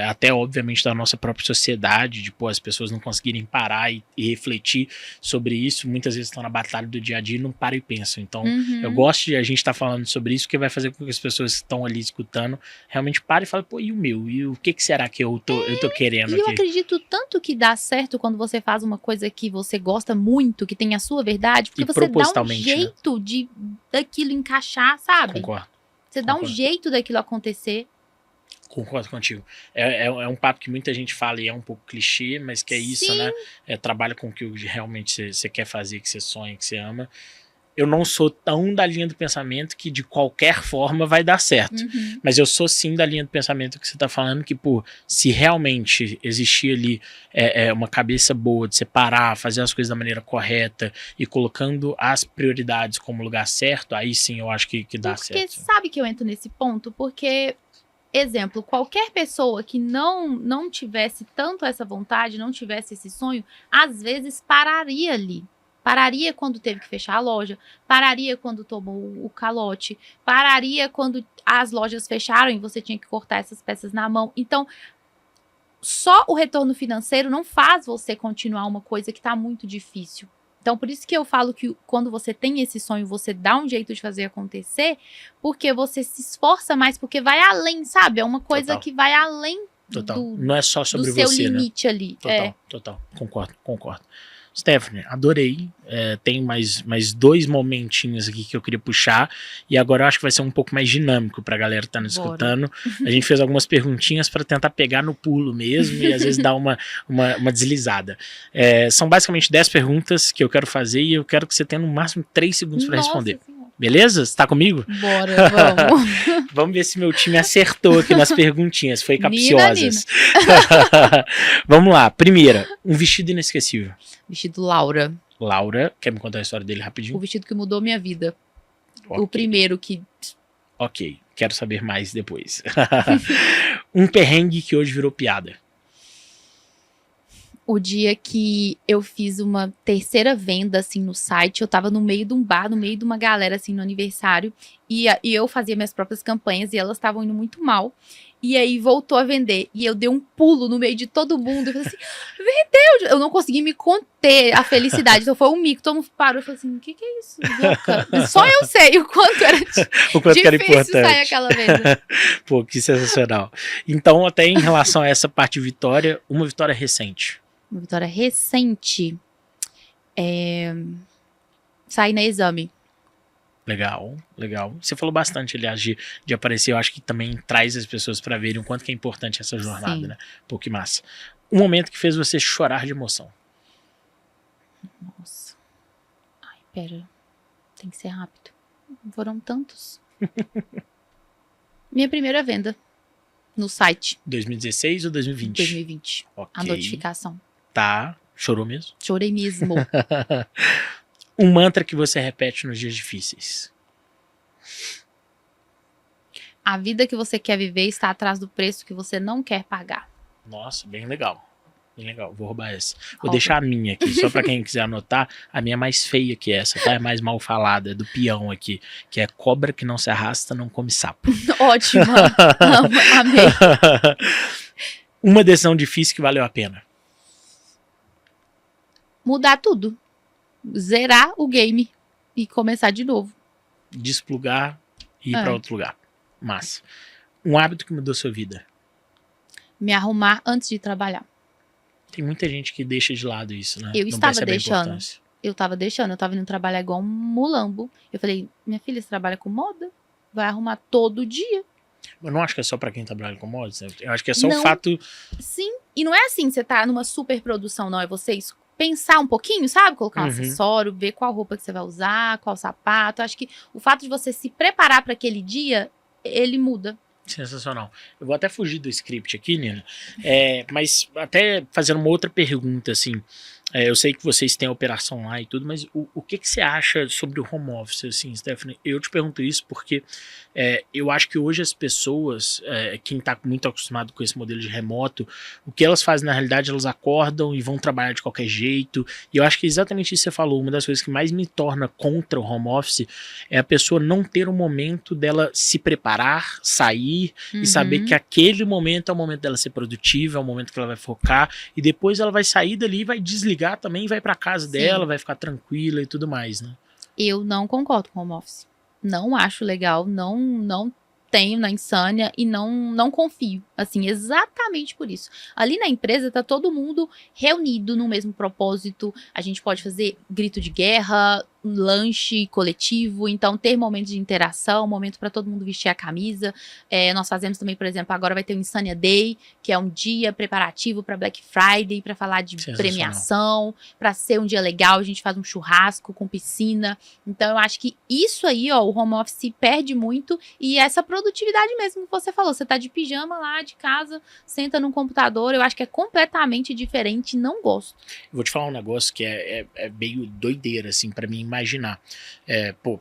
até obviamente da nossa própria sociedade, de as pessoas não conseguirem parar e refletir sobre isso. Muitas vezes estão na batalha do dia a dia e não param e pensam. Então eu gosto de a gente estar falando sobre isso, porque vai fazer com que as pessoas que estão ali escutando realmente parem e falem, e o meu? E o que será que eu tô querendo aqui? E eu acredito tanto que dá certo quando você faz uma coisa que você gosta muito, que tem a sua verdade, porque você dá um jeito daquilo encaixar, sabe? Concordo. Você dá um jeito daquilo acontecer. Concordo contigo. É um papo que muita gente fala e é um pouco clichê, mas que é isso, né? Trabalha com o que realmente você quer fazer, que você sonha, que você ama. Eu não sou tão da linha do pensamento que de qualquer forma vai dar certo. Mas eu sou sim da linha do pensamento que você tá falando, que, se realmente existir ali uma cabeça boa de separar, fazer as coisas da maneira correta e colocando as prioridades como lugar certo, aí sim eu acho que dá certo. Porque sabe que eu entro nesse ponto? Porque, exemplo, qualquer pessoa que não tivesse tanto essa vontade, não tivesse esse sonho, às vezes pararia ali. Pararia quando teve que fechar a loja, pararia quando tomou o calote, pararia quando as lojas fecharam e você tinha que cortar essas peças na mão. Então, só o retorno financeiro não faz você continuar uma coisa que está muito difícil. Então, por isso que eu falo que quando você tem esse sonho, você dá um jeito de fazer acontecer, porque você se esforça mais, porque vai além, sabe? É uma coisa que vai além não é só sobre do seu você, limite, né? Ali. Total. Concordo. Stephanie, adorei. Tem mais 2 momentinhos aqui que eu queria puxar. E agora eu acho que vai ser um pouco mais dinâmico pra galera que tá nos escutando. A gente fez algumas perguntinhas para tentar pegar no pulo mesmo e às vezes dar uma deslizada. São basicamente 10 perguntas que eu quero fazer e eu quero que você tenha no máximo 3 segundos para responder. Senhora. Beleza? Você tá comigo? Bora, vamos. Vamos ver se meu time acertou aqui nas perguntinhas. Foi capciosas. Vamos lá. Primeira, um vestido inesquecível. Vestido Laura. Laura, quer me contar a história dele rapidinho? O vestido que mudou minha vida. Okay. O primeiro que... Ok, quero saber mais depois. Um perrengue que hoje virou piada. O dia que eu fiz uma terceira venda, assim, no site, eu tava no meio de um bar, no meio de uma galera, assim, no aniversário, e eu fazia minhas próprias campanhas, e elas estavam indo muito mal, e aí voltou a vender, e eu dei um pulo no meio de todo mundo, eu falei assim, vendeu! Eu não consegui me conter a felicidade, então foi um mico, todo mundo parou, eu falei assim, o que é isso, louca? Só eu sei o quanto era difícil sair aquela venda. Pô, que sensacional. Então, até em relação a essa parte de vitória, uma vitória recente. Uma vitória recente, sair na Exame. Legal. Você falou bastante, aliás, de aparecer. Eu acho que também traz as pessoas para verem o quanto que é importante essa jornada, Sim. né? Pô, que massa. Um momento que fez você chorar de emoção. Nossa. Ai, pera. Tem que ser rápido. Foram tantos. Minha primeira venda no site. 2016 ou 2020? 2020. Okay. A notificação. Tá. Chorou mesmo? Chorei mesmo. Um mantra que você repete nos dias difíceis. A vida que você quer viver está atrás do preço que você não quer pagar. Nossa, bem legal. Bem legal. Vou roubar essa. Vou deixar a minha aqui, só pra quem quiser anotar. A minha é mais feia que essa, tá? É mais mal falada, é do peão aqui. Que é cobra que não se arrasta, não come sapo. Ótima. Amei. Uma decisão difícil que valeu a pena. Mudar tudo. Zerar o game e começar de novo. Desplugar e ir pra outro lugar. Massa. Um hábito que mudou sua vida. Me arrumar antes de trabalhar. Tem muita gente que deixa de lado isso, né? Eu estava deixando. Eu tava indo trabalhar igual um mulambo. Eu falei, minha filha, você trabalha com moda? Vai arrumar todo dia. Eu não acho que é só pra quem trabalha com moda. Eu acho que é só o fato... Sim, e não é assim, você tá numa super produção, não. É você pensar um pouquinho, sabe? Colocar um acessório, ver qual roupa que você vai usar, qual sapato. Acho que o fato de você se preparar para aquele dia, ele muda. Sensacional. Eu vou até fugir do script aqui, Nina. Mas até fazendo uma outra pergunta, assim. Eu sei que vocês têm a operação lá e tudo, mas o que você acha sobre o home office, assim, Stephanie? Eu te pergunto isso porque eu acho que hoje as pessoas, quem está muito acostumado com esse modelo de remoto, o que elas fazem na realidade, elas acordam e vão trabalhar de qualquer jeito, e eu acho que exatamente isso que você falou, uma das coisas que mais me torna contra o home office é a pessoa não ter um momento dela se preparar, sair e saber que aquele momento é o momento dela ser produtiva, é o momento que ela vai focar, e depois ela vai sair dali e vai desligar também, vai pra casa dela, vai ficar tranquila e tudo mais, né? Eu não concordo com home office. Não acho legal, não tenho na Insânia e não confio, assim, exatamente por isso. Ali na empresa tá todo mundo reunido no mesmo propósito, a gente pode fazer grito de guerra, lanche coletivo, então ter momentos de interação, momento para todo mundo vestir a camisa. Nós fazemos também, por exemplo, agora vai ter o Insânia Day, que é um dia preparativo para Black Friday, para falar de premiação, para ser um dia legal, a gente faz um churrasco com piscina. Então eu acho que isso aí, ó, o home office perde muito, e essa produtividade mesmo que você falou, você tá de pijama lá de casa, senta no computador, eu acho que é completamente diferente, não gosto. Eu vou te falar um negócio que é meio doideira, assim, para mim imaginar. O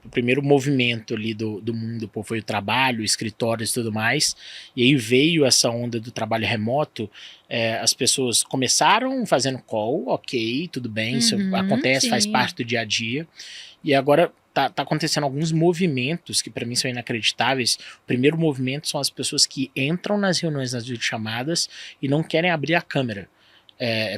primeiro movimento ali do mundo foi o trabalho, escritórios e tudo mais, e aí veio essa onda do trabalho remoto. As pessoas começaram fazendo call, ok, tudo bem, isso acontece, faz parte do dia a dia, e agora tá acontecendo alguns movimentos que para mim são inacreditáveis. O primeiro movimento são as pessoas que entram nas reuniões, nas videochamadas e não querem abrir a câmera.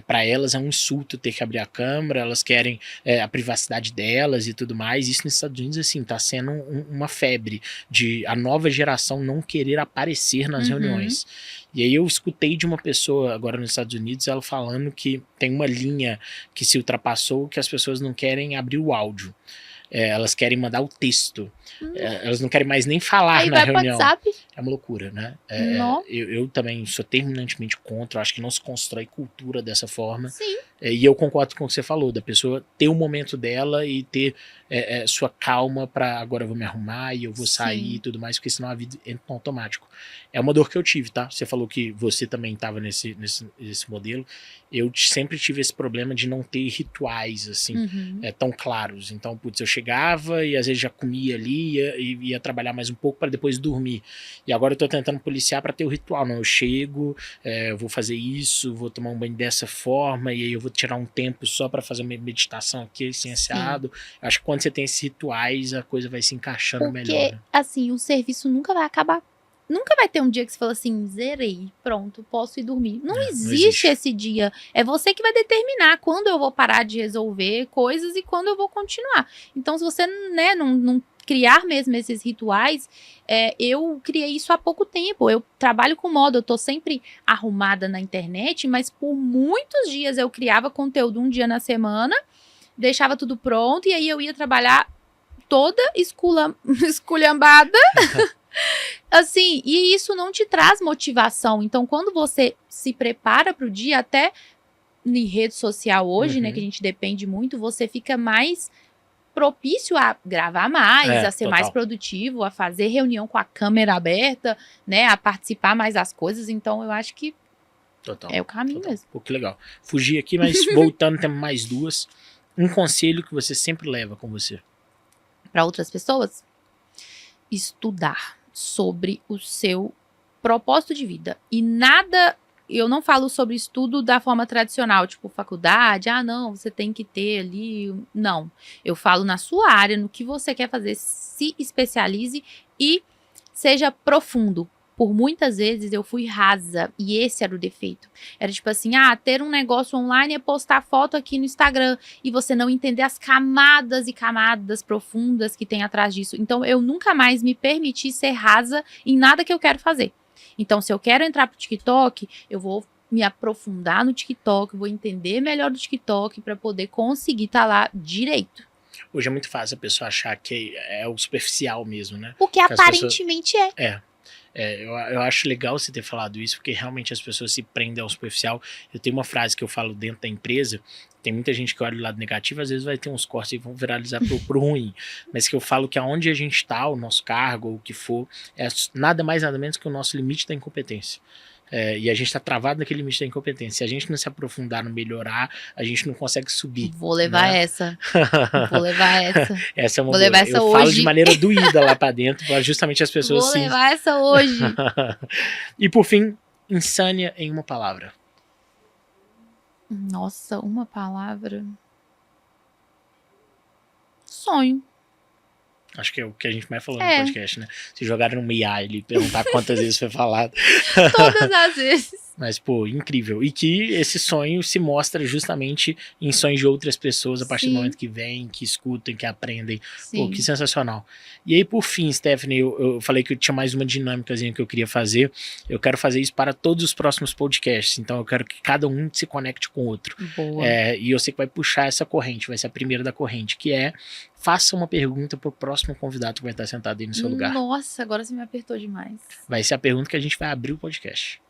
Para elas é um insulto ter que abrir a câmera, elas querem a privacidade delas e tudo mais. Isso nos Estados Unidos, assim, tá sendo uma febre de a nova geração não querer aparecer nas reuniões. E aí eu escutei de uma pessoa agora nos Estados Unidos, ela falando que tem uma linha que se ultrapassou, que as pessoas não querem abrir o áudio. Elas querem mandar o texto. Elas não querem mais nem falar aí na reunião. WhatsApp. É uma loucura, né? Eu também sou terminantemente contra. Eu acho que não se constrói cultura dessa forma. Sim. E eu concordo com o que você falou, da pessoa ter o momento dela e ter sua calma pra agora eu vou me arrumar e eu vou sair e tudo mais, porque senão a vida entra no automático. É uma dor que eu tive, tá? Você falou que você também estava nesse modelo. Eu sempre tive esse problema de não ter rituais, assim, tão claros. Então, putz, eu chegava e às vezes já comia ali e ia trabalhar mais um pouco para depois dormir. E agora eu tô tentando policiar para ter o ritual. Não, eu chego, eu vou fazer isso, vou tomar um banho dessa forma, e aí eu vou tirar um tempo só para fazer uma meditação aqui, silenciado. Acho que quando você tem esses rituais, a coisa vai se encaixando melhor. Porque, assim, o serviço nunca vai acabar. Nunca vai ter um dia que você fala assim, zerei, pronto, posso ir dormir. Não existe esse dia. É você que vai determinar quando eu vou parar de resolver coisas e quando eu vou continuar. Então, se você, né, não criar mesmo esses rituais, eu criei isso há pouco tempo. Eu trabalho com moda, eu tô sempre arrumada na internet, mas por muitos dias eu criava conteúdo um dia na semana, deixava tudo pronto e aí eu ia trabalhar toda esculhambada. Assim, e isso não te traz motivação. Então, quando você se prepara para o dia, até em rede social hoje, né, que a gente depende muito, você fica mais propício a gravar mais, a ser mais produtivo, a fazer reunião com a câmera aberta, né, a participar mais das coisas. Então, eu acho que é o caminho mesmo. Pô, que legal. Fugi aqui, mas voltando, temos mais duas. Um conselho que você sempre leva com você? Para outras pessoas? Estudar sobre o seu propósito de vida. E nada, eu não falo sobre estudo da forma tradicional, tipo faculdade, não, você tem que ter ali, não. Eu falo na sua área, no que você quer fazer, se especialize e seja profundo. Por muitas vezes eu fui rasa e esse era o defeito. Era tipo assim, ter um negócio online é postar foto aqui no Instagram e você não entender as camadas e camadas profundas que tem atrás disso. Então eu nunca mais me permiti ser rasa em nada que eu quero fazer. Então se eu quero entrar pro TikTok, eu vou me aprofundar no TikTok, vou entender melhor do TikTok para poder conseguir estar lá direito. Hoje é muito fácil a pessoa achar que é o superficial mesmo, né? O que aparentemente eu acho legal você ter falado isso, porque realmente as pessoas se prendem ao superficial. Eu tenho uma frase que eu falo dentro da empresa, tem muita gente que olha o lado negativo, às vezes vai ter uns cortes e vão viralizar pro ruim, mas que eu falo que aonde a gente tá, o nosso cargo, ou o que for, é nada mais nada menos que o nosso limite da incompetência. E a gente tá travado naquele limite da incompetência. Se a gente não se aprofundar no melhorar, a gente não consegue subir. Vou levar né? essa. Vou levar essa. Essa é uma Vou boa. levar essa Eu falo hoje. de maneira doída lá pra dentro, pra justamente as pessoas Vou levar essa hoje. E por fim, insânia em uma palavra. Nossa, uma palavra. Sonho. Acho que é o que a gente mais falou no É. podcast, né? Se jogaram no IA e perguntar quantas vezes foi falado. Todas as vezes. Mas, pô, incrível. E que esse sonho se mostra justamente em sonhos de outras pessoas a partir do Sim. momento que vêm, que escutam, que aprendem. Sim. Pô, que sensacional. E aí, por fim, Stephanie, eu falei que eu tinha mais uma dinâmicazinha que eu queria fazer. Eu quero fazer isso para todos os próximos podcasts. Então, eu quero que cada um se conecte com o outro. Boa. E eu sei que vai puxar essa corrente, vai ser a primeira da corrente, que é: faça uma pergunta pro próximo convidado que vai estar sentado aí no seu lugar. Nossa, agora você me apertou demais. Vai ser a pergunta que a gente vai abrir o podcast.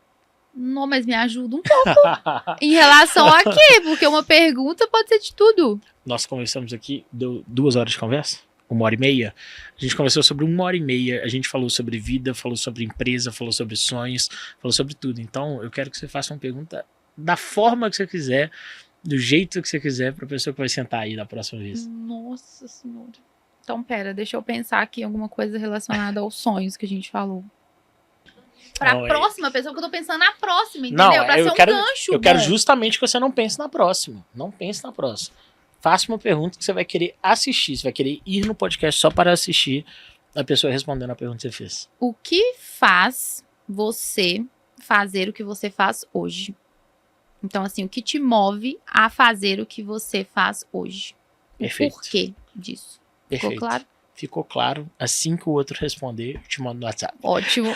Não, mas me ajuda um pouco. Em relação a quê? Porque uma pergunta pode ser de tudo. Nós conversamos aqui, deu 2 horas de conversa? 1h30? A gente conversou sobre 1h30, a gente falou sobre vida, falou sobre empresa, falou sobre sonhos, falou sobre tudo. Então, eu quero que você faça uma pergunta da forma que você quiser, do jeito que você quiser, pra pessoa que vai sentar aí da próxima vez. Nossa senhora. Então, pera, deixa eu pensar aqui em alguma coisa relacionada aos sonhos que a gente falou. Pra Não, próxima pessoa, que eu tô pensando na próxima, entendeu? Não, Pra ser um gancho. eu quero bom. justamente que você não pense na próxima. Não pense na próxima. Faça uma pergunta que você vai querer assistir, você vai querer ir no podcast só para assistir a pessoa respondendo a pergunta que você fez. O que faz você fazer o que você faz hoje? Então, assim, o que te move a fazer o que você faz hoje? Perfeito. O porquê disso? Perfeito. Ficou claro? Ficou claro. Assim que o outro responder, eu te mando no WhatsApp. Ótimo.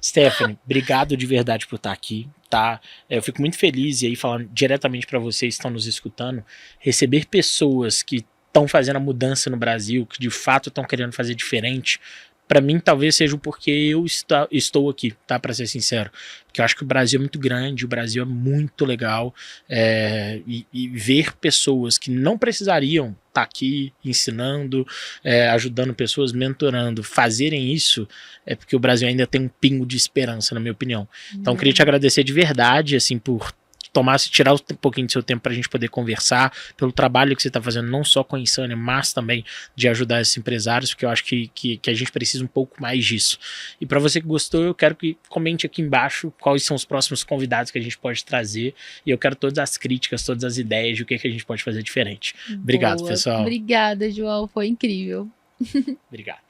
Stephanie, obrigado de verdade por estar aqui, tá? Eu fico muito feliz, e aí falando diretamente para vocês que estão nos escutando, receber pessoas que estão fazendo a mudança no Brasil, que de fato estão querendo fazer diferente, para mim talvez seja o porquê eu estou aqui, tá? Para ser sincero. Porque eu acho que o Brasil é muito grande, o Brasil é muito legal, e ver pessoas que não precisariam estar aqui ensinando, ajudando pessoas, mentorando, fazerem isso, é porque o Brasil ainda tem um pingo de esperança, na minha opinião. Então, eu queria te agradecer de verdade, assim, por tirar um pouquinho do seu tempo pra gente poder conversar, pelo trabalho que você tá fazendo, não só com a Insânia, mas também de ajudar esses empresários, porque eu acho que a gente precisa um pouco mais disso. E pra você que gostou, eu quero que comente aqui embaixo quais são os próximos convidados que a gente pode trazer, e eu quero todas as críticas, todas as ideias de o que a gente pode fazer diferente. Obrigado, Boa. pessoal. Obrigada, João. Foi incrível. Obrigado.